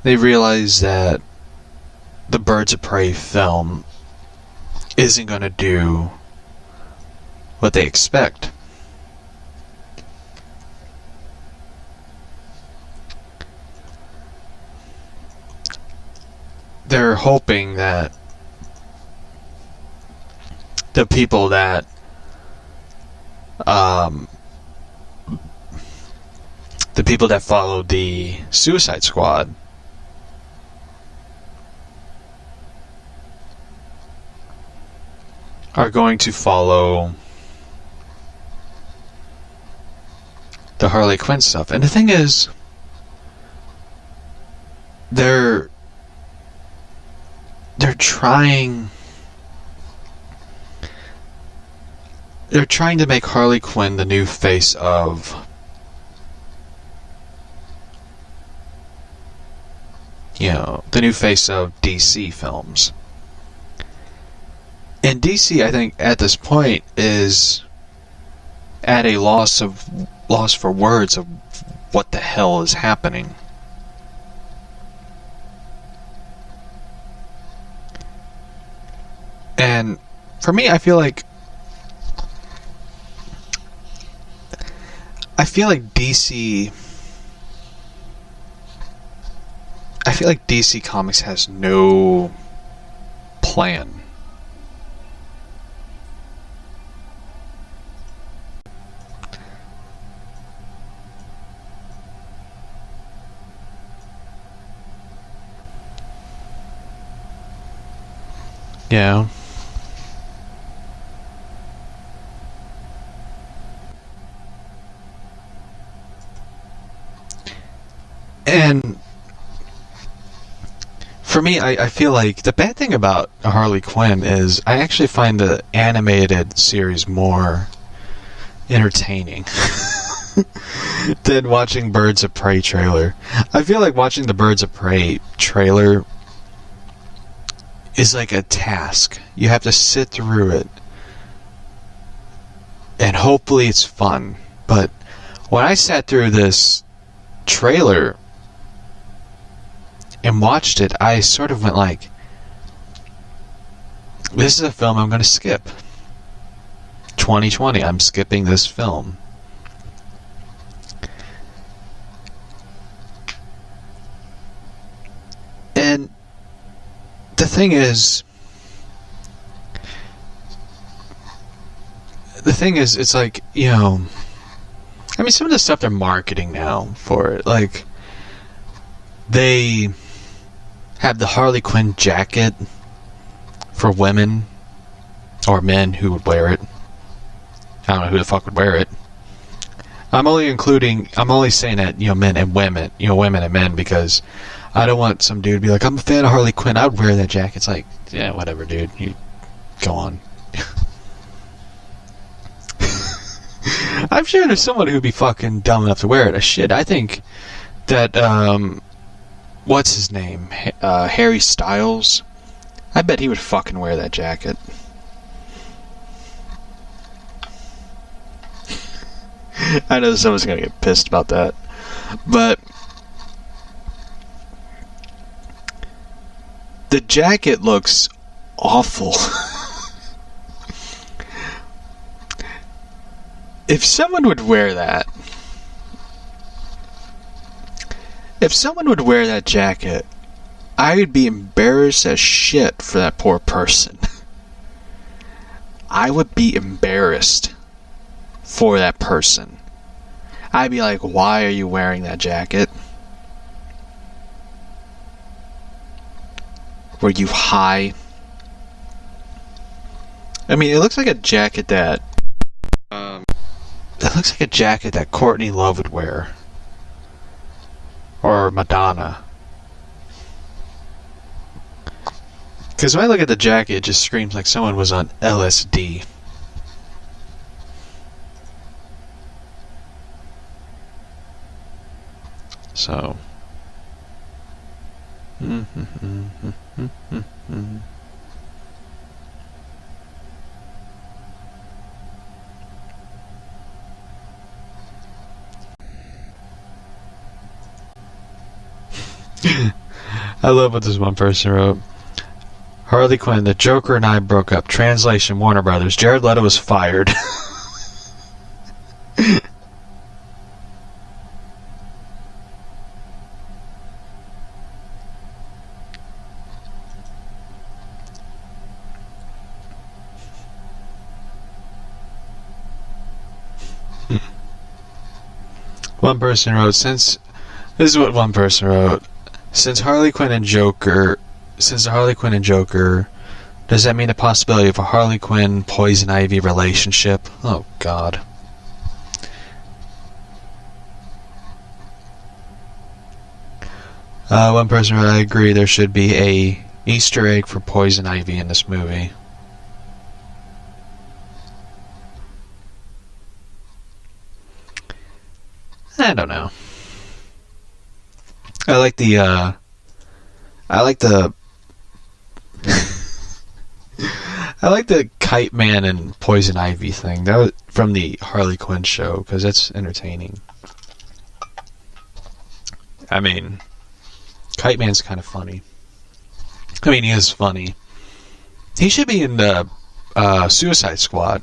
realize that the Birds of Prey film isn't going to do what they expect. They're hoping that the people that followed the Suicide Squad are going to follow the Harley Quinn stuff. And the thing is, they're trying to make Harley Quinn the new face of the new face of DC films. And DC, I think, at this point is at a loss for words of what the hell is happening. And for me, I feel like DC Comics has no plan. Yeah. And for me, I feel like the bad thing about Harley Quinn is I actually find the animated series more entertaining than watching Birds of Prey trailer. I feel like watching the Birds of Prey trailer is like a task. You have to sit through it, and hopefully it's fun. But when I sat through this trailer and watched it, I sort of went like, this is a film I'm going to skip. 2020, I'm skipping this film. And the thing is, it's like, I mean, some of the stuff they're marketing now for it, like, they have the Harley Quinn jacket for women or men who would wear it. I don't know who the fuck would wear it. I'm only saying that, men and women, women and men, because I don't want some dude to be like, I'm a fan of Harley Quinn, I would wear that jacket. It's like, yeah, whatever, dude. You go on. I'm sure there's someone who'd be fucking dumb enough to wear it. Shit, I think that, what's his name? Harry Styles? I bet he would fucking wear that jacket. I know someone's gonna get pissed about that. But the jacket looks awful. If someone would wear that, jacket, I would be embarrassed as shit for that poor person. I would be embarrassed for that person. I'd be like, why are you wearing that jacket? Were you high? I mean, it looks like a jacket that Courtney Love would wear. Or Madonna. Because when I look at the jacket, it just screams like someone was on LSD. So. I love what this one person wrote. Harley Quinn, the Joker and I broke up. Translation, Warner Brothers. Jared Leto was fired. One person wrote, this is what one person wrote. Since the Harley Quinn and Joker, does that mean the possibility of a Harley Quinn Poison Ivy relationship? Oh God. One person wrote, I agree, there should be a Easter egg for Poison Ivy in this movie. I don't know. I like the I like the Kite Man and Poison Ivy thing. That was from the Harley Quinn show, because that's entertaining. I mean, Kite Man's kind of funny. I mean, he is funny. He should be in the Suicide Squad.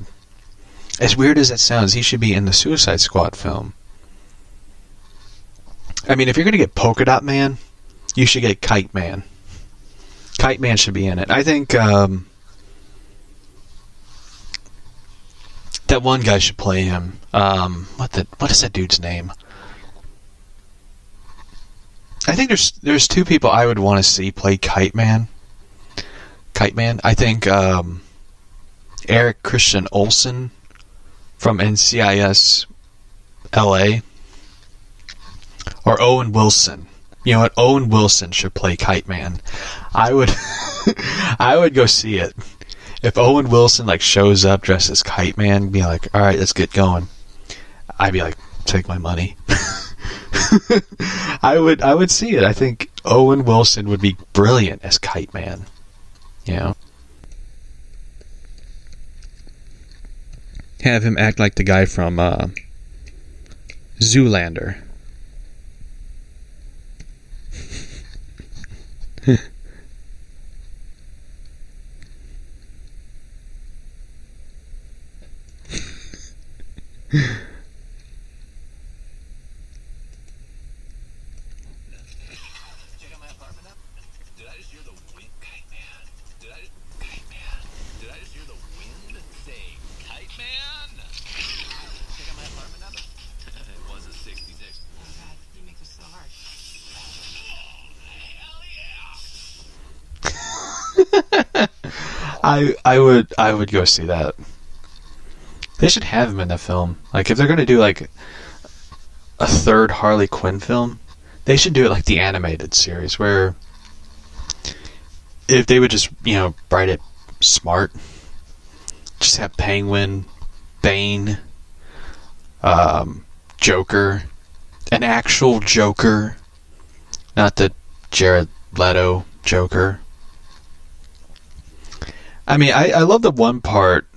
As weird as that sounds, he should be in the Suicide Squad film. I mean, if you're going to get Polka Dot Man, you should get Kite Man. Kite Man should be in it. I think that one guy should play him. What is that dude's name? I think there's two people I would want to see play Kite Man. Kite Man. I think Eric Christian Olsen from NCIS LA. Or Owen Wilson. You know what? Owen Wilson should play Kite Man. I would I would go see it. If Owen Wilson shows up dressed as Kite Man, be like, alright, let's get going. I'd be like, take my money. I would see it. I think Owen Wilson would be brilliant as Kite Man. You know? Have him act like the guy from Zoolander. I would go see that. They should have him in the film. If they're gonna do a third Harley Quinn film, they should do it like the animated series, where if they would just write it smart, just have Penguin, Bane, Joker, an actual Joker, not the Jared Leto Joker. I mean, I love the one part.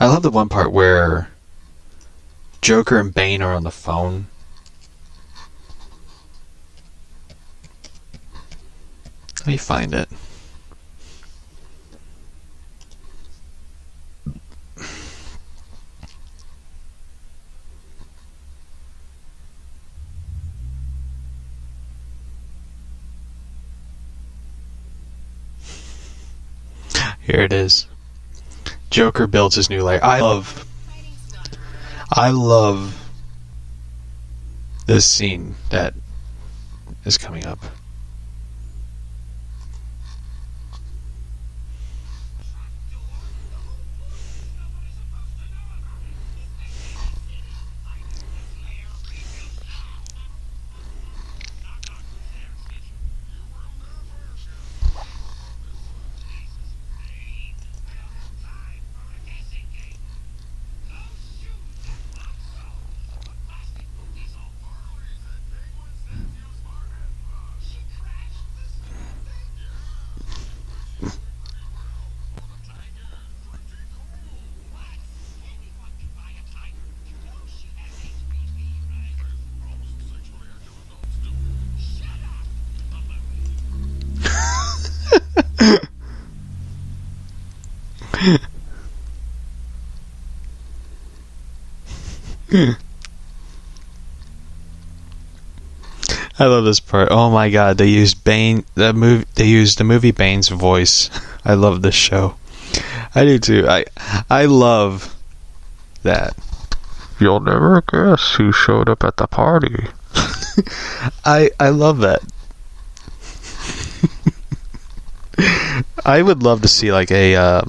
I love the one part where Joker and Bane are on the phone. Let me find it. Here it is. Joker builds his new lair. I love this scene that is coming up. I love this part. Oh my god, they used Bane. They used the movie Bane's voice. I love this show. I do too. I love that. You'll never guess who showed up at the party. I love that. I would love to see like a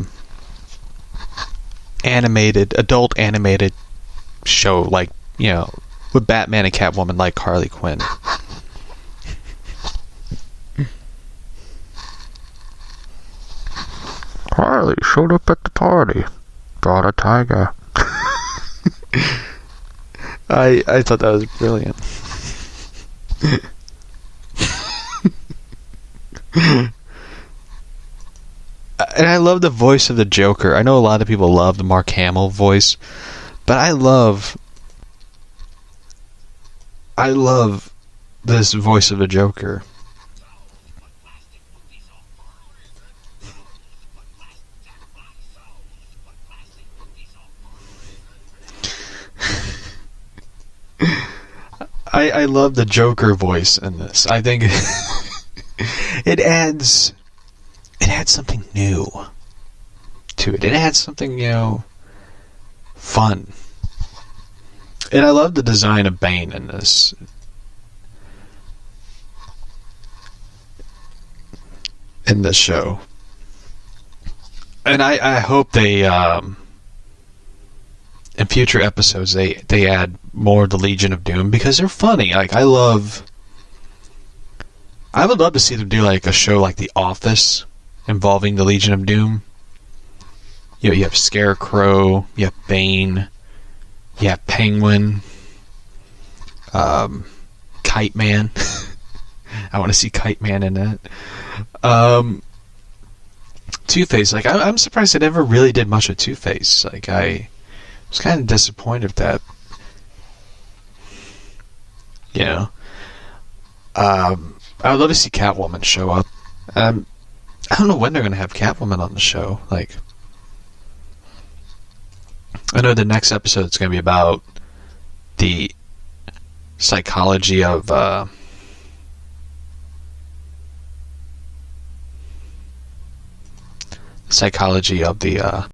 adult animated show, like, you know, with Batman and Catwoman, like Harley Quinn. Harley showed up at the party, brought a tiger. I thought that was brilliant. And I love the voice of the Joker. I know a lot of people love the Mark Hamill voice, but I love this voice of the Joker. I love the Joker voice in this. I think it adds something new to it. It adds something, you know, fun. And I love the design of Bane in this. In this show. And I hope they in future episodes they add more of the Legion of Doom, because they're funny. Like, I would love to see them do like a show like The Office involving the Legion of Doom. You know, you have Scarecrow, you have Bane, you have Penguin, Kite Man. I want to see Kite Man in that. Two-Face, like, I'm surprised they never really did much with Two-Face. Like, I was kind of disappointed with that. You know, I would love to see Catwoman show up. I don't know when they're going to have Catwoman on the show. Like, I know the next episode is going to be about the psychology of the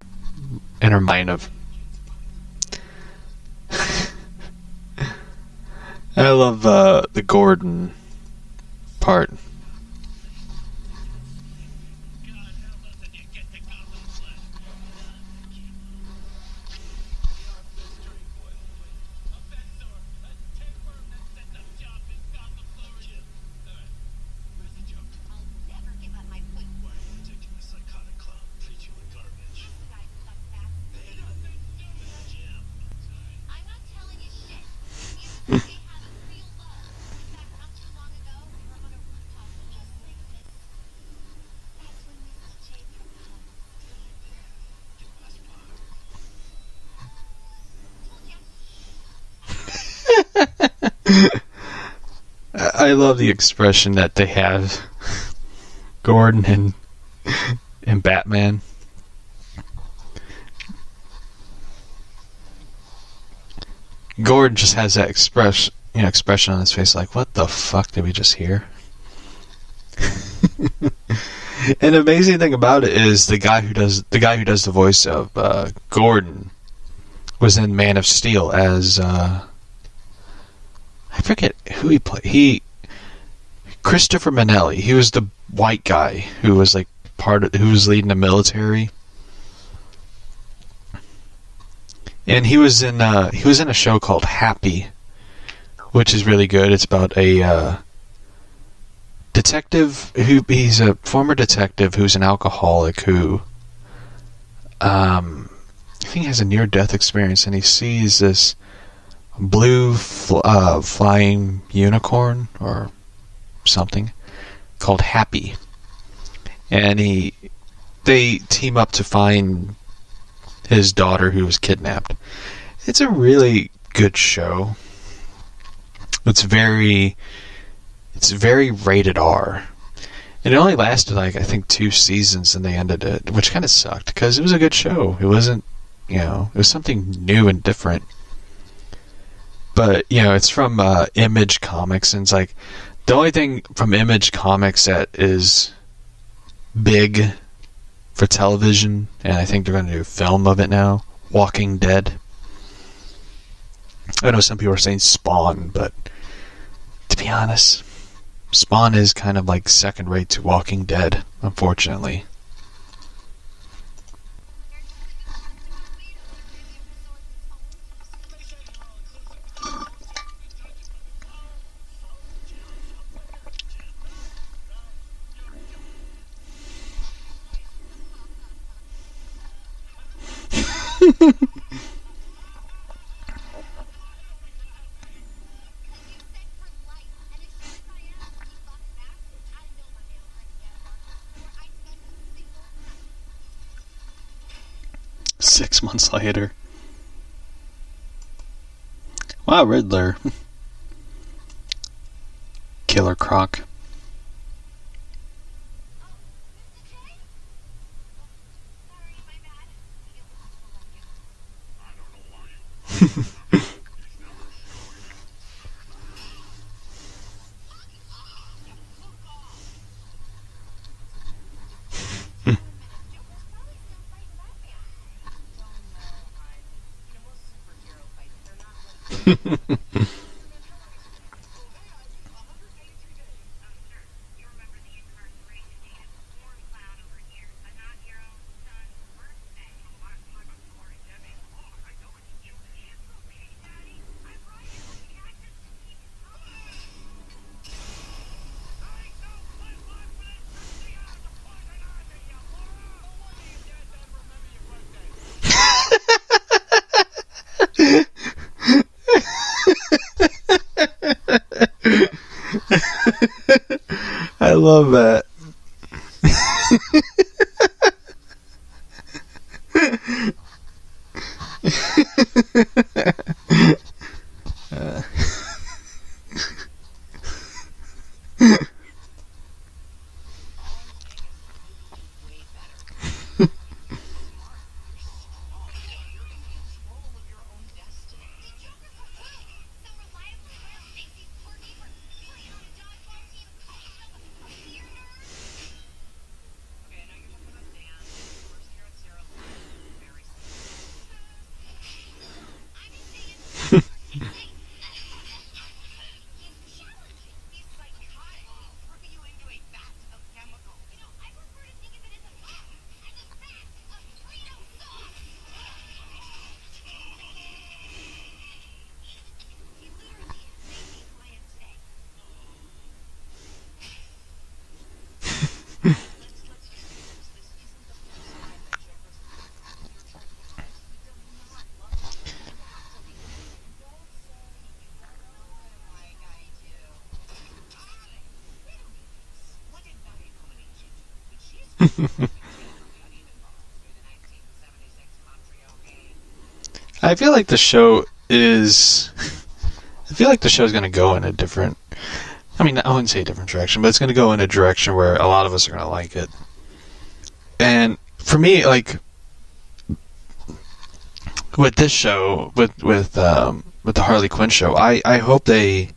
inner mind of. I love the Gordon part. I love the expression that they have, Gordon and Batman. Gordon just has that expression on his face, like, what the fuck did we just hear? And the amazing thing about it is the guy who does the voice of Gordon was in Man of Steel as I forget who he played. Christopher Manelli. He was the white guy who was like who was leading the military. And he was in a show called Happy, which is really good. It's about a detective he's a former detective who's an alcoholic who I think has a near-death experience, and he sees this blue flying unicorn or something called Happy, and they team up to find his daughter who was kidnapped. It's a really good show. It's very rated R. It only lasted like I think 2 seasons, and they ended it, which kind of sucked because it was a good show. It wasn't, it was something new and different. But it's from Image Comics, and it's like the only thing from Image Comics that is big for television, and I think they're going to do a film of it now, Walking Dead. I know some people are saying Spawn, but to be honest, Spawn is kind of like second rate to Walking Dead, unfortunately. Six months later. Wow, Riddler. Killer Croc. I love that. I feel like the show is... I feel like the show's going to go in a different... I mean, I wouldn't say a different direction, but it's going to go in a direction where a lot of us are going to like it. And for me, like, with this show, with the Harley Quinn show, I hope they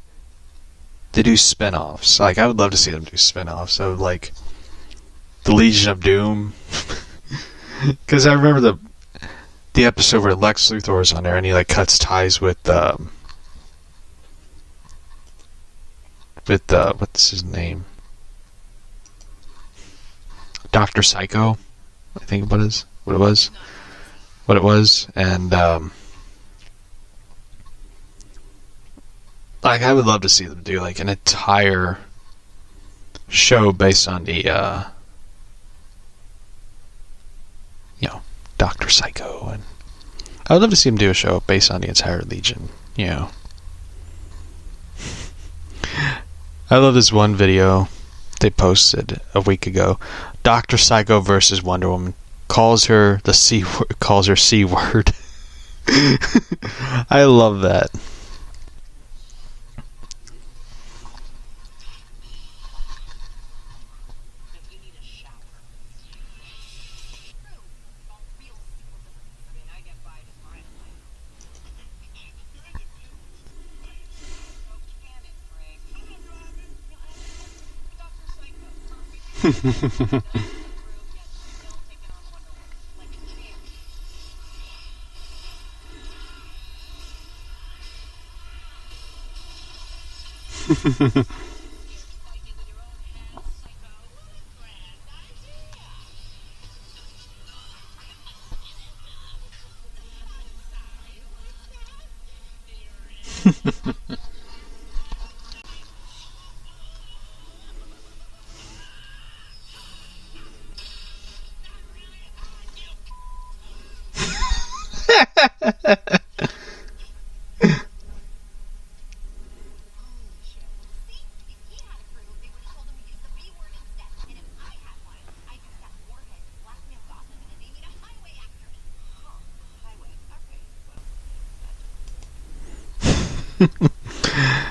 do spin-offs. Like, I would love to see them do spin-offs of, like, the Legion of Doom. Because I remember the episode where Lex Luthor is on there and he, like, cuts ties with what's his name? Dr. Psycho, I think what it was, and like, I would love to see them do like an entire show based on the Dr. Psycho, and I would love to see them do a show based on the entire Legion, I love this one video they posted a week ago. Dr. Psycho versus Wonder Woman. Calls her C word. I love that.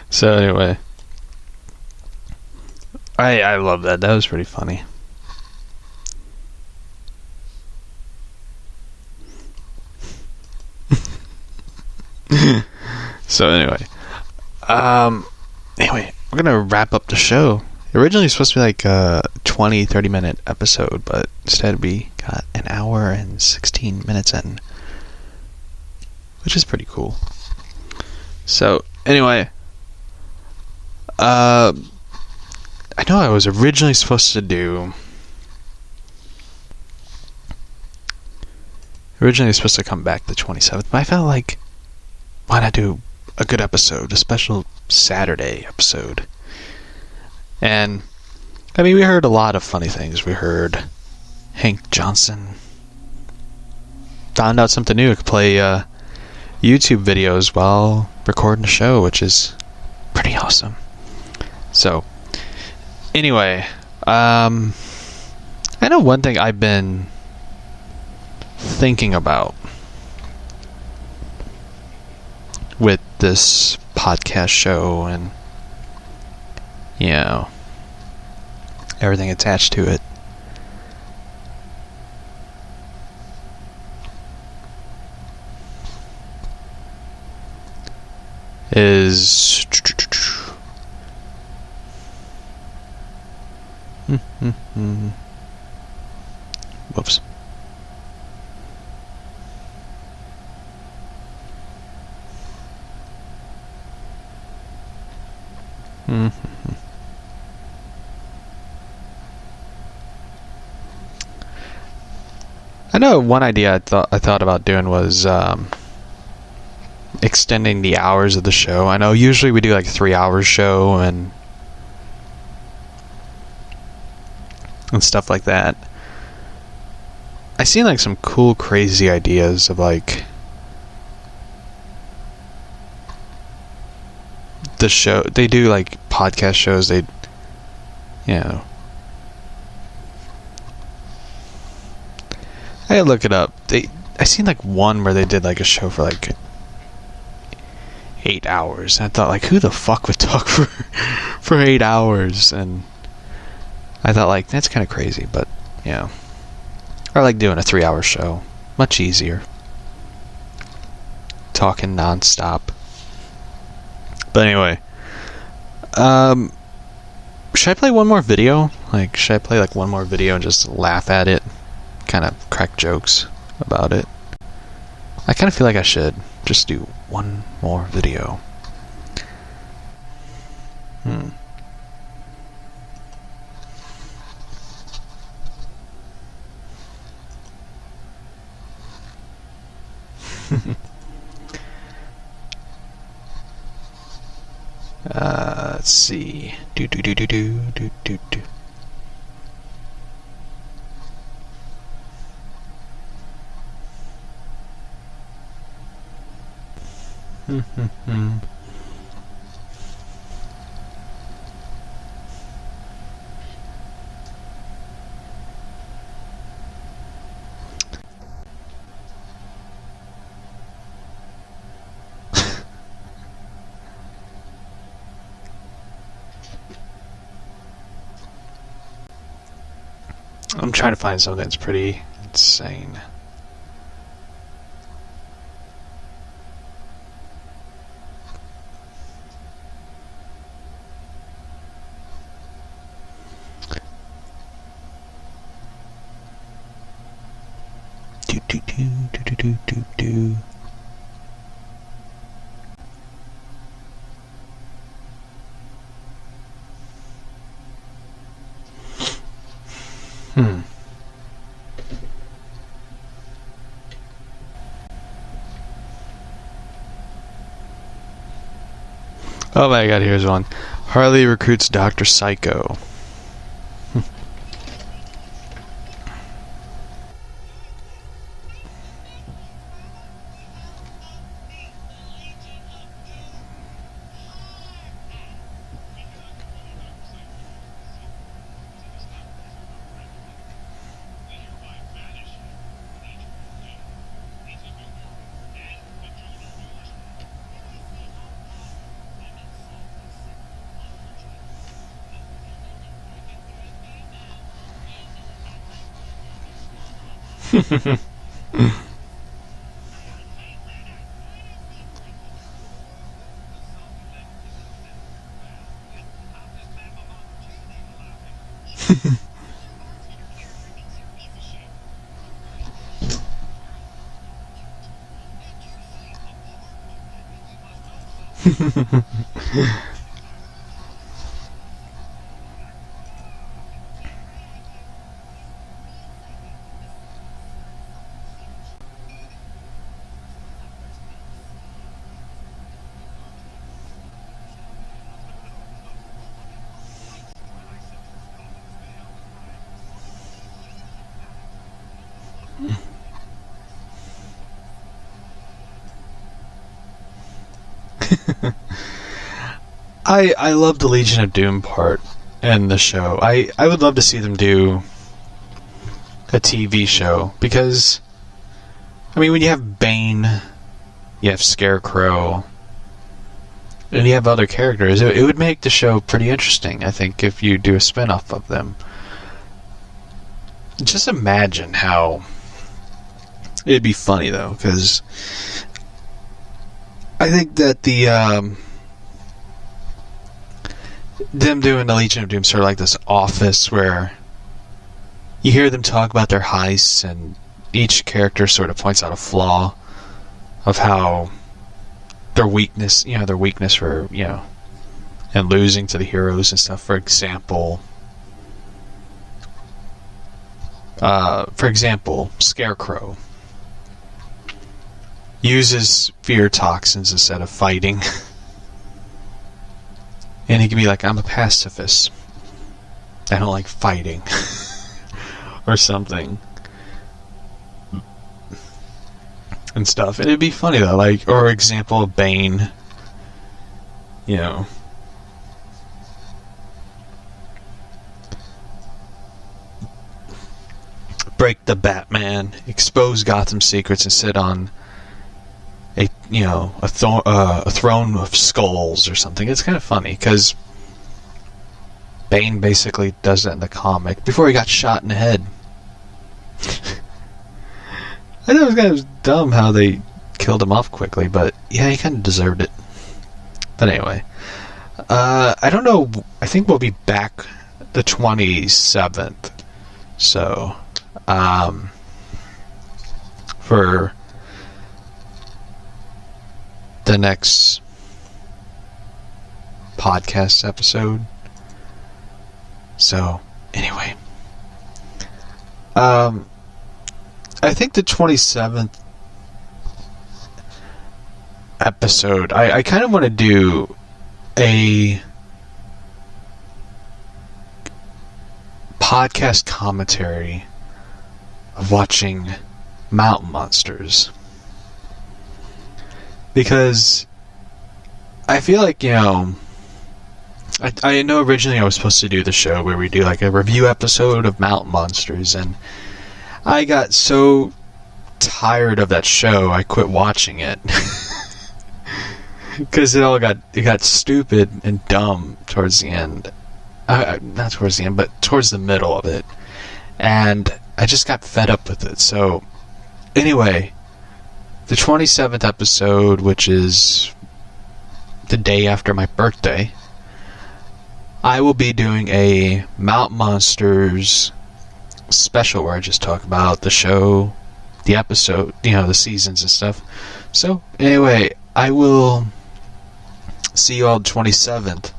So anyway, I love that. That was pretty funny. So anyway, we're gonna wrap up the show. Originally supposed to be like a 20-30 minute episode, but instead we got an hour and 16 minutes in, which is pretty cool. So anyway, I know I was originally supposed to come back the 27th, but I felt like, why not do a good episode, a special Saturday episode? And I mean, we heard a lot of funny things. We heard Hank Johnson found out something new. It could play YouTube videos while recording the show, which is pretty awesome. So anyway, I know one thing I've been thinking about with this podcast show and, you know, everything attached to it, is whoops. I know one idea I thought about doing was extending the hours of the show. I know usually we do like a 3-hour show and stuff like that. I seen like some cool, crazy ideas of like the show. They do like podcast shows. They, you know, I gotta look it up. I seen like one where they did like a show for like 8 hours. And I thought like, who the fuck would talk for 8 hours? And I thought like, that's kind of crazy, but yeah. I like doing a 3-hour show. Much easier. Talking non-stop. But anyway, should I play one more video? Like, should I play like one more video and just laugh at it? Kind of crack jokes about it? I kind of feel like I should just do one more video. Let's see. Do. I'm trying to find something that's pretty insane. Do. Hmm. Oh my god, here's one. Harley recruits Dr. Psycho. I love the Legion of Doom part in the show. I would love to see them do a TV show, because I mean, when you have Bane, you have Scarecrow, and you have other characters, it would make the show pretty interesting, I think, if you do a spin-off of them. Just imagine how it'd be funny, though, because I think that them doing the Legion of Doom sort of like this office where you hear them talk about their heists, and each character sort of points out a flaw of how their weakness for, and losing to the heroes and stuff. For example, Scarecrow uses fear toxins instead of fighting. And he can be like, I'm a pacifist. I don't like fighting. Or something. And stuff. And it'd be funny though, like, or example of Bane. Break the Batman, expose Gotham's secrets, and sit on a throne of skulls or something. It's kind of funny because Bane basically does that in the comic before he got shot in the head. I thought it was kind of dumb how they killed him off quickly, but yeah, he kind of deserved it. But anyway, I don't know. I think we'll be back the 27th. So, for the next podcast episode. So, anyway. I think the 27th episode, I kind of want to do a podcast commentary of watching Mountain Monsters. Because I feel like, I know originally I was supposed to do the show where we do like a review episode of Mountain Monsters, and I got so tired of that show I quit watching it. Because it got stupid and dumb towards the end. Not towards the end, but towards the middle of it. And I just got fed up with it. So, anyway, the 27th episode, which is the day after my birthday, I will be doing a Mountain Monsters special where I just talk about the show, the episode, the seasons and stuff. So, anyway, I will see you all the 27th.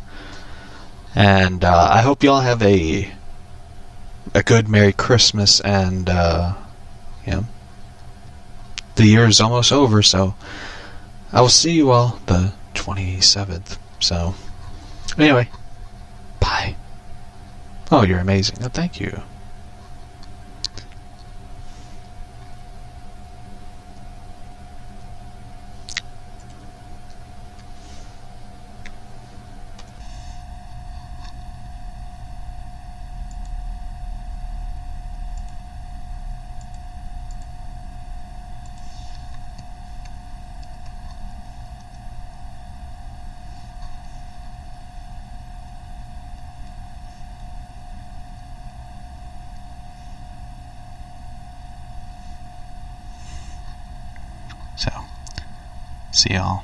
And I hope you all have a a good Merry Christmas, and you know, the year is almost over, so I will see you all the 27th. So, anyway, bye. Oh, you're amazing. Oh, thank you. So, see y'all.